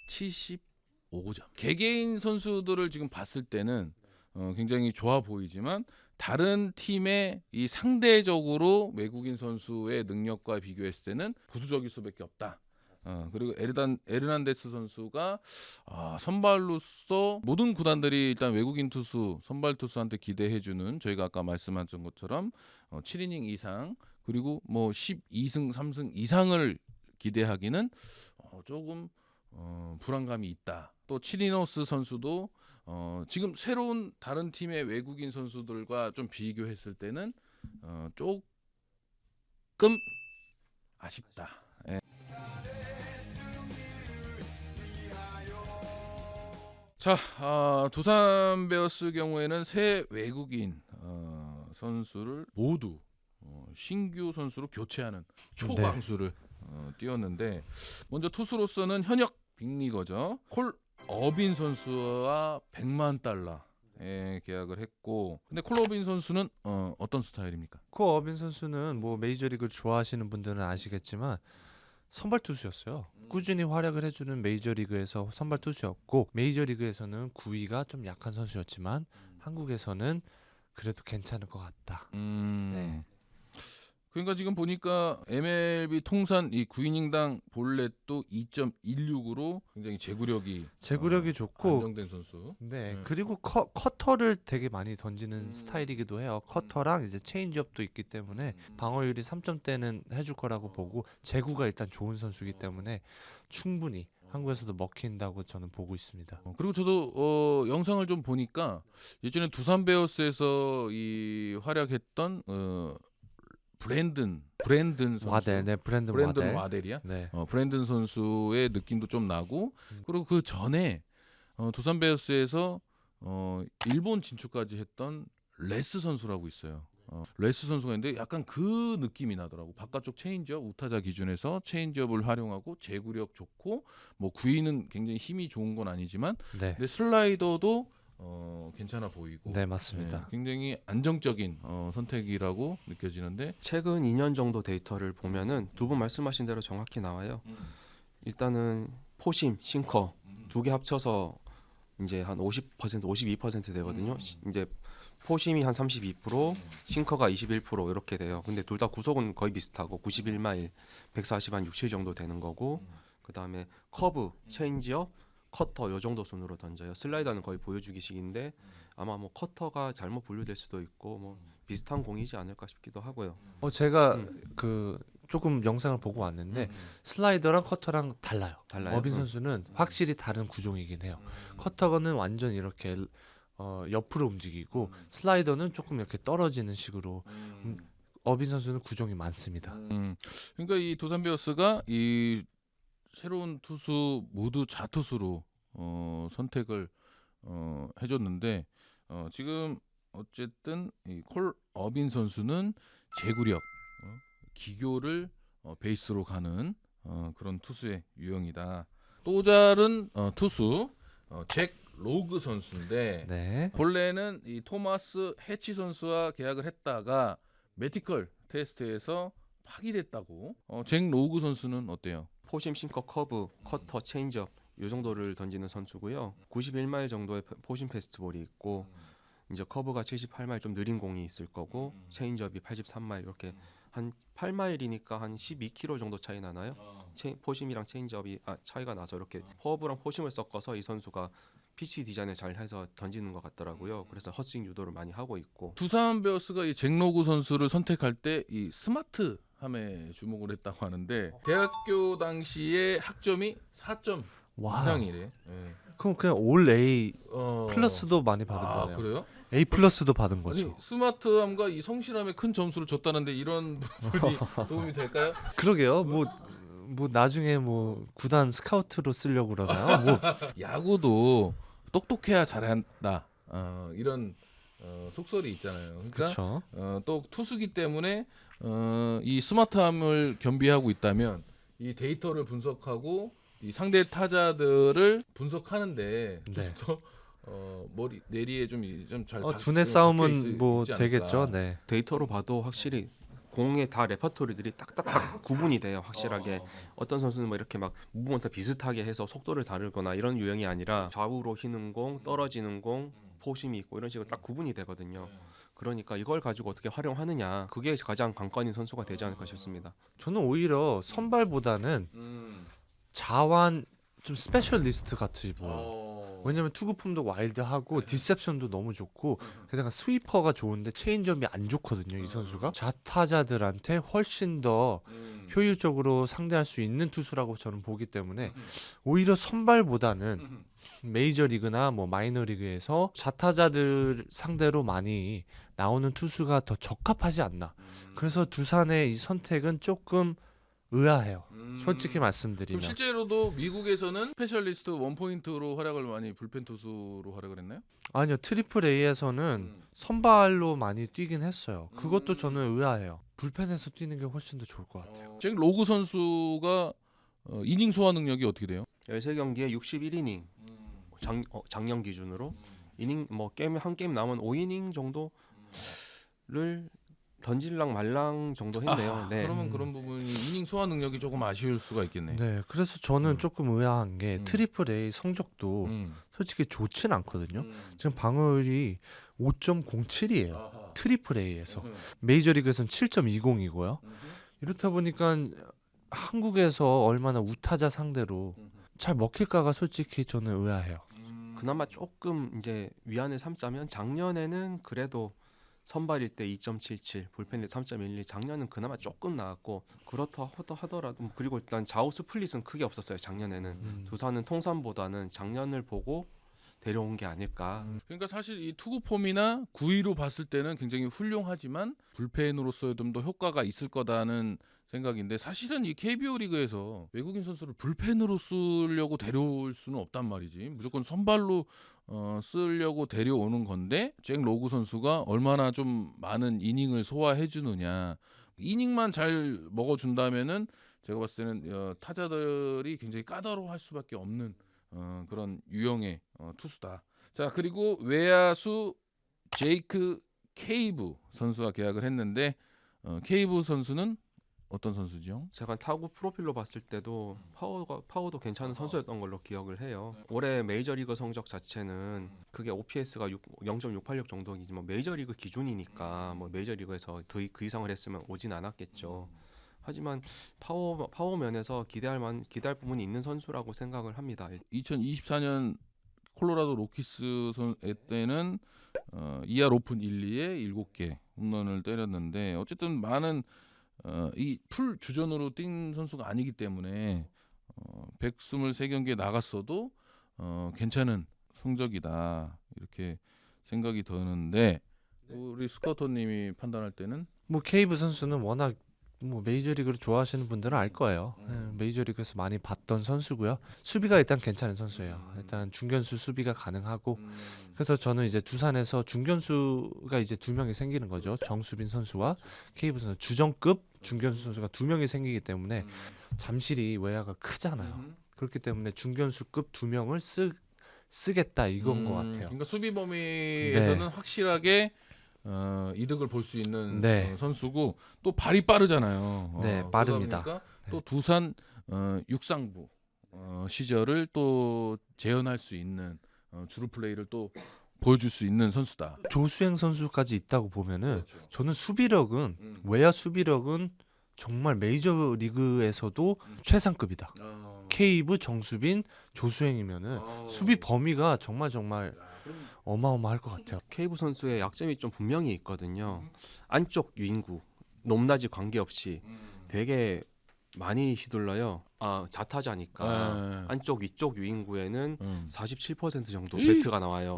75점. 개개인 선수들을 지금 봤을 때는 굉장히 좋아 보이지만 다른 팀의 이 상대적으로 외국인 선수의 능력과 비교했을 때는 부수적일 수밖에 없다. 그리고 에르난데스 선수가 선발로서 모든 구단들이 일단 외국인 투수 선발 투수한테 기대해주는, 저희가 아까 말씀하신 것처럼 7이닝 이상 그리고 뭐 12승 3승 이상을 기대하기는 조금 불안감이 있다. 또 치리노스 선수도 지금 새로운 다른 팀의 외국인 선수들과 좀 비교했을 때는 조금 아쉽다. 예. 자, 두산 베어스 경우에는 새 외국인 선수를 모두 신규 선수로 교체하는 초강수를 띄웠는데, 먼저 투수로서는 현역 빅리거죠. 콜 어빈 선수와 100만 달러에 계약을 했고, 근데 콜 어빈 선수는 어떤 스타일입니까? 코 어빈 선수는 뭐 메이저리그 좋아하시는 분들은 아시겠지만 선발 투수였어요. 꾸준히 활약을 해주는 메이저리그에서 선발 투수였고, 메이저리그에서는 구위가 좀 약한 선수였지만 한국에서는 그래도 괜찮을 것 같다. 네. 그러니까 지금 보니까 MLB 통산 이 9이닝당 볼넷도 2.16으로 굉장히 제구력이 좋고 안정된 선수. 네. 네. 그리고 커터를 되게 많이 던지는 음. 스타일이기도 해요. 커터랑 이제 체인지업도 있기 때문에 방어율이 3점대는 해줄 거라고 보고, 제구가 일단 좋은 선수이기 때문에 충분히 한국에서도 먹힌다고 저는 보고 있습니다. 그리고 저도 영상을 좀 보니까 예전에 두산 베어스에서 이 활약했던 브랜든 선수. 와델, 네, 브랜든 와델. 와델이야? 네. 브랜든 선수의 느낌도 좀 나고, 그리고 그 전에 두산 베어스에서 일본 진출까지 했던 레스 선수라고 있어요. 레스 선수가 있는데 약간 그 느낌이 나더라고. 바깥쪽 체인지업, 우타자 기준에서 체인지업을 활용하고 제구력 좋고, 뭐 구위는 굉장히 힘이 좋은 건 아니지만, 네. 근데 슬라이더도 괜찮아 보이고, 네, 맞습니다. 네, 굉장히 안정적인 선택이라고 느껴지는데, 최근 2년 정도 데이터를 보면은 두 분 말씀하신 대로 정확히 나와요. 일단은 포심, 싱커 두 개 합쳐서 이제 한 50%, 52% 되거든요. 이제 포심이 한 32%, 싱커가 21% 이렇게 돼요. 근데 둘 다 구속은 거의 비슷하고 91마일, 140 한 67 정도 되는 거고, 그다음에 커브, 체인지업, 커터 요 정도 순으로 던져요. 슬라이더는 거의 보여주기식인데 아마 뭐 커터가 잘못 분류될 수도 있고 뭐 비슷한 공이지 않을까 싶기도 하고요. 제가 그 조금 영상을 보고 왔는데 슬라이더랑 커터랑 달라요. 어빈 선수는 확실히 다른 구종이긴 해요. 커터는 완전 이렇게 옆으로 움직이고, 슬라이더는 조금 이렇게 떨어지는 식으로. 어빈 선수는 구종이 많습니다. 그러니까 이 두산 베어스가 이 새로운 투수 모두 좌투수로 선택을 해줬는데, 지금 어쨌든 이 콜 어빈 선수는 제구력, 기교를 베이스로 가는 그런 투수의 유형이다. 또 다른 투수 잭 로그 선수인데, 네. 본래는 이 토마스 해치 선수와 계약을 했다가 메디컬 테스트에서 파기됐다고. 잭 로그 선수는 어때요? 포심, 싱커, 커브, 커터, 체인지업 요 정도를 던지는 선수고요. 91마일 정도의 포심 패스트볼이 있고, 이제 커브가 78마일 좀 느린 공이 있을 거고, 체인지업이 83마일 이렇게 한 8마일이니까 한 12km 정도 차이 나나요? 포심이랑 체인지업이 차이가 나서 이렇게 커브랑 포심을 섞어서 이 선수가 피치 디자인을 잘 해서 던지는 것 같더라고요. 그래서 헛스윙 유도를 많이 하고 있고. 두산 베어스가 이 잭 로그 선수를 선택할 때 이 스마트함에 주목을 했다고 하는데, 대학교 당시에 학점이 4점 와. 이상이래. 예. 그럼 그냥 올 A 어. 플러스도 많이 받은 거네요. 그래요? A 플러스도 받은 거죠. 아니, 스마트함과 이 성실함에 큰 점수를 줬다는데 이런 부분이 도움이 될까요? 그러게요. 뭐 나중에 뭐 구단 스카우트로 쓰려고 그러나요? 뭐 야구도 똑똑해야 잘한다. 이런 속설이 있잖아요. 그러니까 그렇죠. 또 투수기 때문에 이 스마트함을 겸비하고 있다면 이 데이터를 분석하고 이 상대 타자들을 분석하는데 네. 또 머리 내리에 좀잘 두뇌 싸움은 뭐 되겠죠. 네. 데이터로 봐도 확실히 공의 다 레퍼토리들이 딱딱딱 구분이 돼요. 확실하게. 어떤 선수는 뭐 이렇게 막 무브먼트 비슷하게 해서 속도를 다르거나 이런 유형이 아니라 좌우로 휘는 공, 떨어지는 공, 포심이 있고 이런 식으로 딱 구분이 되거든요. 그러니까 이걸 가지고 어떻게 활용하느냐, 그게 가장 관건인 선수가 되지 않을까 싶습니다. 저는 오히려 선발보다는 자완 좀 스페셜리스트 같이 보여요. 왜냐면 투구폼도 와일드하고 디셉션도 너무 좋고 게다가 스위퍼가 좋은데 체인점이 안 좋거든요. 이 선수가 좌타자들한테 훨씬 더 효율적으로 상대할 수 있는 투수라고 저는 보기 때문에 오히려 선발보다는 메이저리그나 뭐 마이너리그에서 좌타자들 상대로 많이 나오는 투수가 더 적합하지 않나. 그래서 두산의 이 선택은 조금 의아해요. 솔직히 그럼 말씀드리면. 실제로도 미국에서는 스페셜리스트 원포인트로 활약을 많이 불펜 투수로 활약을 했나요? 아니요, 트리플 A에서는 선발로 많이 뛰긴 했어요. 그것도 저는 의아해요. 불펜에서 뛰는 게 훨씬 더 좋을 것 같아요. 잭 로그 선수가 이닝 소화 능력이 어떻게 돼요? 13경기에 61이닝 작년 기준으로 이닝 뭐 게임 한 게임 남은 5이닝 정도를 던질랑 말랑 정도 했네요. 네. 그러면 그런 부분이 이닝 소화 능력이 조금 아쉬울 수가 있겠네. 네, 그래서 저는 조금 의아한 게 트리플 A 성적도 음. 솔직히 좋진 않거든요. 지금 방어율이 5.07이에요. 트리플 A에서. 메이저리그에서는 7.20이고요. 이렇다 보니까 한국에서 얼마나 우타자 상대로 잘 먹힐까가 솔직히 저는 의아해요. 그나마 조금 이제 위안을 삼자면 작년에는 그래도 선발일 때 2.77, 불펜 때 3.12. 작년은 그나마 조금 나았고 그렇다 하더라도 그리고 일단 좌우 스플릿은 크게 없었어요. 작년에는 두산은 통산보다는 작년을 보고 데려온 게 아닐까. 그러니까 사실 이 투구 폼이나 구위로 봤을 때는 굉장히 훌륭하지만 불펜으로서의 좀 더 효과가 있을 거다는 생각인데 사실은 이 KBO 리그에서 외국인 선수를 불펜으로 쓰려고 데려올 수는 없단 말이지. 무조건 선발로 쓰려고 데려오는 건데 잭 로그 선수가 얼마나 좀 많은 이닝을 소화해 주느냐. 이닝만 잘 먹어준다면은 제가 봤을 때는 타자들이 굉장히 까다로워할 수밖에 없는 그런 유형의 투수다. 자, 그리고 외야수 제이크 케이브 선수와 계약을 했는데 케이브 선수는 어떤 선수죠? 제가 타구 프로필로 봤을 때도 파워도 괜찮은 선수였던 걸로 기억을 해요. 올해 메이저리그 성적 자체는 그게 OPS가 0.686 정도이지만 메이저리그 기준이니까 뭐 메이저리그에서 그 이상을 했으면 오진 않았겠죠. 하지만 파워 면에서 기대할 부분이 있는 선수라고 생각을 합니다. 2024년 콜로라도 로키스 때는 2할 오픈 1, 2에 7개 홈런을 때렸는데 어쨌든 많은 이 풀 주전으로 뛴 선수가 아니기 때문에 123경기에 나갔어도 괜찮은 성적이다 이렇게 생각이 드는데 우리 스카우터님이 판단할 때는 뭐 케이브 선수는 워낙 뭐 메이저리그를 좋아하시는 분들은 알 거예요. 메이저리그에서 많이 봤던 선수고요. 수비가 일단 괜찮은 선수예요. 일단 중견수 수비가 가능하고 그래서 저는 이제 두산에서 중견수가 이제 2명이 생기는 거죠. 정수빈 선수와 케이브 선수 주전급 중견수 선수가 2명이 생기기 때문에 잠실이 외야가 크잖아요. 그렇기 때문에 중견수급 2명을 쓰겠다 이건 것 같아요. 그러니까 수비 범위에서는 확실하게 이득을 볼 수 있는 네. 선수고 또 발이 빠르잖아요. 네, 빠릅니다. 그러다 보니까 또 두산 육상부 시절을 또 재현할 수 있는 주루 플레이를 또 보여줄 수 있는 선수다. 조수행 선수까지 있다고 보면은 그렇죠. 저는 수비력은 외야 수비력은 정말 메이저리그에서도 최상급이다. 케이브, 정수빈, 조수행이면은 수비 범위가 정말 어마어마할 것 같아요. 케이브 선수의 약점이 좀 분명히 있거든요. 안쪽 유인구 높낮이 관계없이 되게 많이 휘둘러요. 좌타자니까 안쪽 위쪽 유인구에는 47% 정도 배트가 나와요.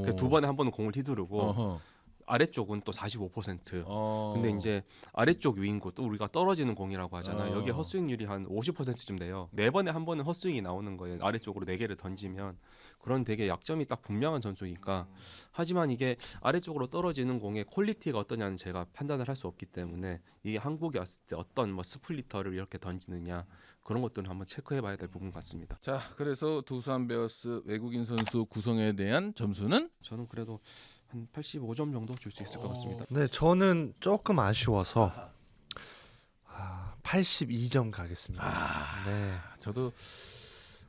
그 두 번에 한 번은 공을 휘두르고 아래쪽은 또 45%. 근데 이제 아래쪽 유인구 또 우리가 떨어지는 공이라고 하잖아요. 여기 헛스윙률이 한 50%쯤 돼요. 네 번에 한 번은 헛스윙이 나오는 거예요. 아래쪽으로 네 개를 던지면 그런 되게 약점이 딱 분명한 선수니까. 하지만 이게 아래쪽으로 떨어지는 공의 퀄리티가 어떠냐는 제가 판단을 할 수 없기 때문에 이게 한국에 왔을 때 어떤 뭐 스플리터를 이렇게 던지느냐 그런 것들은 한번 체크해봐야 될 부분 같습니다. 자, 그래서 두산 베어스 외국인 선수 구성에 대한 점수는 저는 그래도 한 85점 정도 줄 수 있을 것 같습니다. 네, 저는 조금 아쉬워서 82점 가겠습니다. 네. 저도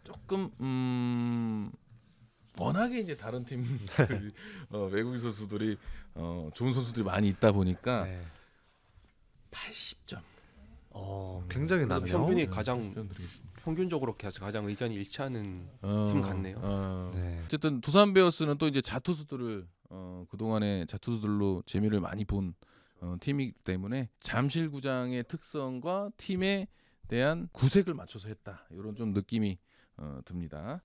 조금 워낙에 이제 다른 팀 외국인 선수들이 좋은 선수들이 많이 있다 보니까 네. 80점. 굉장히 그래도 낮네요. 평균이 네, 가장 추천드리겠습니다. 평균적으로 가장 의견이 일치하는 팀 같네요. 네. 어쨌든 두산 베어스는 또 이제 자투수들을 그동안에 자투수들로 재미를 많이 본 팀이기 때문에 잠실구장의 특성과 팀에 대한 구색을 맞춰서 했다. 이런 좀 느낌이 듭니다.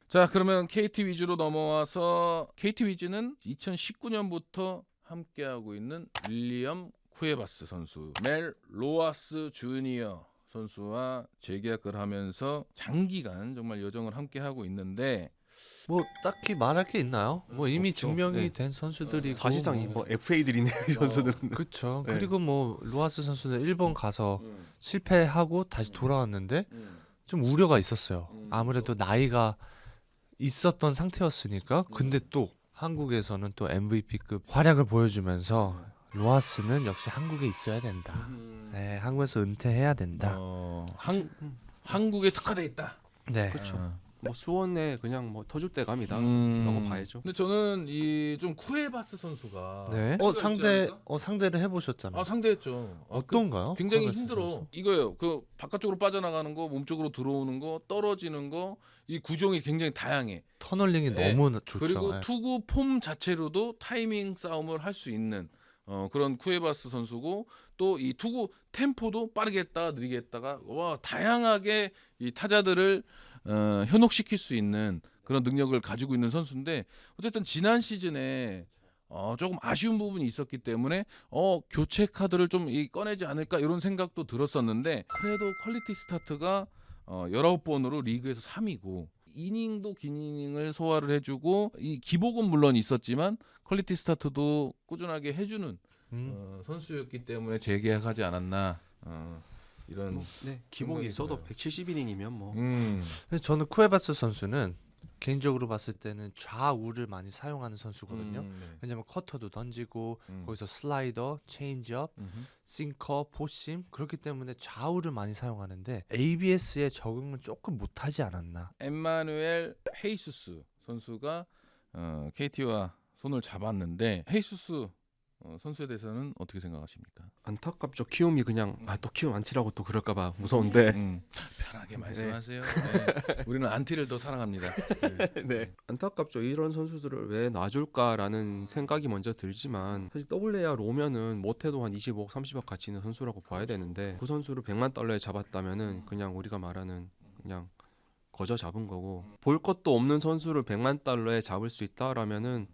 자, 그러면 KT 위주로 넘어와서 KT 위즈는 2019년부터 함께하고 있는 윌리엄 쿠에바스 선수, 멜 로하스 주니어 선수와 재계약을 하면서 장기간 정말 여정을 함께하고 있는데 뭐 딱히 말할 게 있나요? 뭐 이미 없죠. 증명이 네. 된 선수들이고 사실상 뭐 FA들이네 이 선수들은. 그렇죠. 네. 그리고 뭐 로하스 선수는 일본 가서 실패하고 다시 돌아왔는데 좀 우려가 있었어요. 아무래도 나이가 있었던 상태였으니까. 근데 또 한국에서는 또 MVP급 활약을 보여주면서 로하스는 역시 한국에 있어야 된다. 네, 한국에서 은퇴해야 된다. 한국에 특화돼 있다. 네. 그렇죠. 뭐 수원에 그냥 뭐 터줄 때 갑니다. 음. 라고 봐야죠. 근데 저는 이 좀 쿠에바스 선수가 네. 상대를 해보셨잖아요. 상대했죠. 어떤가요? 굉장히 쿠에바스 힘들어. 선수? 이거예요. 그 바깥쪽으로 빠져나가는 거, 몸쪽으로 들어오는 거, 떨어지는 거, 이 구종이 굉장히 다양해. 터널링이 네. 너무 좋죠. 그리고 네. 투구 폼 자체로도 타이밍 싸움을 할 수 있는 그런 쿠에바스 선수고, 또 이 투구 템포도 빠르게 했다가 느리게 했다가 와 다양하게 이 타자들을 현혹시킬 수 있는 그런 능력을 가지고 있는 선수인데, 어쨌든 지난 시즌에 조금 아쉬운 부분이 있었기 때문에 교체 카드를 좀 꺼내지 않을까 이런 생각도 들었었는데, 그래도 퀄리티 스타트가 19번으로 리그에서 3위고 이닝도 긴 이닝을 소화를 해주고, 이 기복은 물론 있었지만 퀄리티 스타트도 꾸준하게 해주는 선수였기 때문에 재계약하지 않았나 이런. 네, 기복이 있어도 170이닝이면 뭐 근데 저는 쿠에바스 선수는 개인적으로 봤을 때는 좌우를 많이 사용하는 선수거든요. 네. 왜냐면 커터도 던지고 거기서 슬라이더, 체인지업, 싱커, 포심 그렇기 때문에 좌우를 많이 사용하는데 ABS에 적응을 조금 못하지 않았나. 엠마누엘 헤이수스 선수가 KT와 손을 잡았는데, 헤이수스 선수에 대해서는 어떻게 생각하십니까? 안타깝죠. 키움이 그냥 또 키움 안 치라고 또 그럴까봐 무서운데. 편하게 말씀하세요. 네. 우리는 안티를 더 사랑합니다. 네. 네. 안타깝죠. 이런 선수들을 왜 놔줄까라는 생각이 먼저 들지만, 사실 WAR 오면은 못해도 한 25억, 30억 가치 있는 선수라고 봐야 되는데, 그 선수를 100만 달러에 잡았다면은 그냥 우리가 말하는 그냥 거저 잡은 거고, 볼 것도 없는 선수를 100만 달러에 잡을 수 있다라면은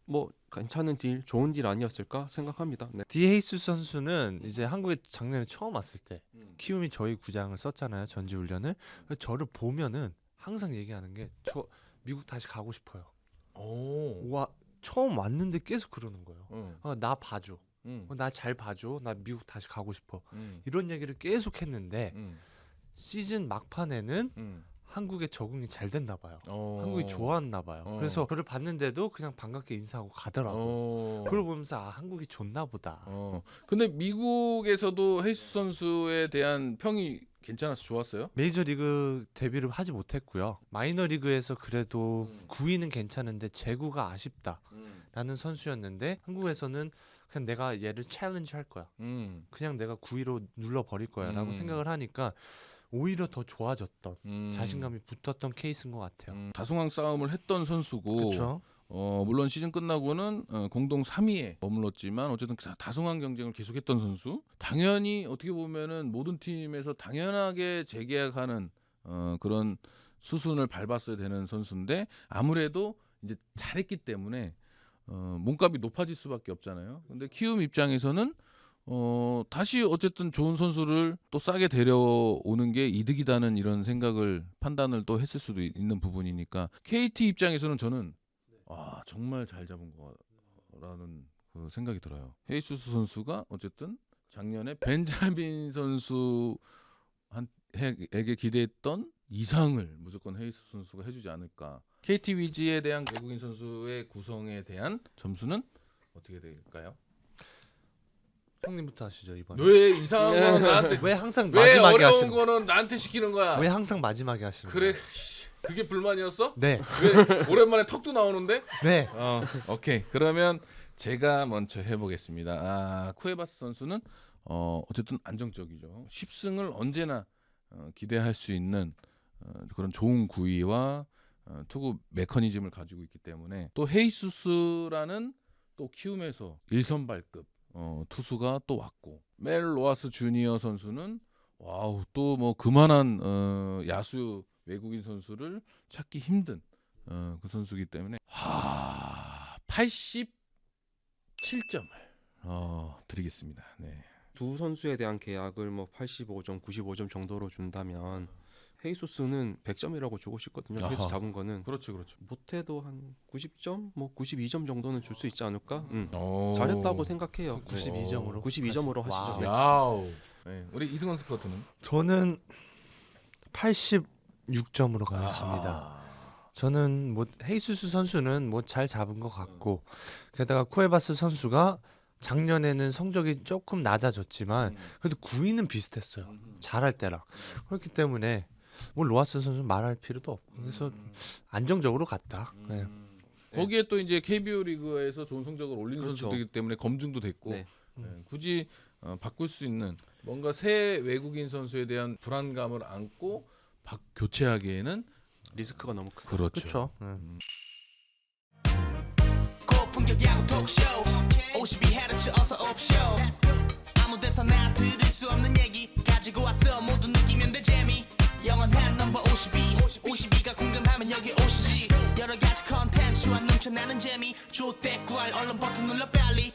뭐 괜찮은 딜, 좋은 딜 아니었을까 생각합니다. 네. 디헤이스 선수는 이제 한국에 작년에 처음 왔을 때 키움이 저희 구장을 썼잖아요. 전지훈련을. 저를 보면은 항상 얘기하는 게 저 미국 다시 가고 싶어요. 오. 와 처음 왔는데 계속 그러는 거예요. 나 봐줘. 나 잘 봐줘. 나 미국 다시 가고 싶어. 이런 얘기를 계속 했는데 시즌 막판에는 한국에 적응이 잘 됐나 봐요. 한국이 좋았나 봐요. 그래서 저를 봤는데도 그냥 반갑게 인사하고 가더라고요. 그걸 보면서 한국이 좋나 보다. 근데 미국에서도 헤이스 선수에 대한 평이 괜찮아서 좋았어요? 메이저리그 데뷔를 하지 못했고요. 마이너리그에서 그래도 9위는 괜찮은데 제구가 아쉽다라는 선수였는데, 한국에서는 그냥 내가 얘를 챌린지 할 거야. 그냥 내가 9위로 눌러버릴 거야 라고 생각을 하니까 오히려 더 좋아졌던, 자신감이 붙었던 케이스인 것 같아요. 다승왕 싸움을 했던 선수고, 그렇죠. 물론 시즌 끝나고는 공동 3위에 머물렀지만 어쨌든 다승왕 경쟁을 계속했던 선수. 당연히 어떻게 보면은 모든 팀에서 당연하게 재계약하는 그런 수순을 밟았어야 되는 선수인데, 아무래도 이제 잘했기 때문에 몸값이 높아질 수밖에 없잖아요. 근데 키움 입장에서는 다시 어쨌든 좋은 선수를 또 싸게 데려오는 게 이득이다는 이런 생각을 판단을 또 했을 수도 있는 부분이니까, KT 입장에서는 저는 정말 잘 잡은 거라는 그 생각이 들어요. 헤이수스 선수가 어쨌든 작년에 벤자민 선수에게 기대했던 이상을 무조건 헤이수스 선수가 해주지 않을까. KT 위즈에 대한 외국인 선수의 구성에 대한 점수는 어떻게 될까요? 형님부터 하시죠 이번에. 왜 이상한 거는 나한테, 왜 항상 왜 마지막에 어려운 하시는 거예요? 거는 나한테 시키는 거야? 왜 항상 마지막에 하시는 그래, 거예요? 그게 불만이었어? 네. 왜 오랜만에 턱도 나오는데? 네. 오케이. 그러면 제가 먼저 해보겠습니다. 쿠에바스 선수는 어쨌든 안정적이죠. 10승을 언제나 기대할 수 있는 그런 좋은 구위와 투구 메커니즘을 가지고 있기 때문에 또 헤이수스라는 또 키움에서 1선발급 투수가 또 왔고 멜 로하스 주니어 선수는 와우 또 뭐 그만한 야수 외국인 선수를 찾기 힘든 그 선수이기 때문에 87점을 드리겠습니다. 네. 두 선수에 대한 계약을 뭐 85점, 95점 정도로 준다면 헤이소스는 100점이라고 주고 싶거든요. 아하. 헤이소스 잡은 거는 그렇죠. 못해도 한 90점, 뭐 92점 정도는 줄 수 있지 않을까? 오. 잘했다고 생각해요. 92점으로 92점으로 하시죠. 와우. 네. 야우. 네. 우리 이승원 스쿼트는 저는 86점으로 가겠습니다. 저는 뭐 헤이수스 선수는 뭐 잘 잡은 것 같고 게다가 쿠에바스 선수가 작년에는 성적이 조금 낮아졌지만 그래도 구위는 비슷했어요. 잘할 때랑. 그렇기 때문에 뭐 로하스 선수 말할 필요도 없고 그래서 안정적으로 갔다. 네. 거기에 또 이제 KBO 리그에서 좋은 성적을 올린 그렇죠. 선수들이기 때문에 검증도 됐고 네. 굳이 바꿀 수 있는 뭔가 새 외국인 선수에 대한 불안감을 안고 교체하기에는 리스크가 너무 크다. 그렇죠. 그렇죠. 고품격 야구 토크쇼 52Hz 어서 옵쇼 아무데서나 들을 수 없는 얘기 가지고 왔어 모두 느끼면 돼 재미 영원한 넘버 52가 궁금하면 여기 오시지 여러가지 컨텐츠와 넘쳐나는 재미 조대꾸알 얼른 버튼 눌러 빨리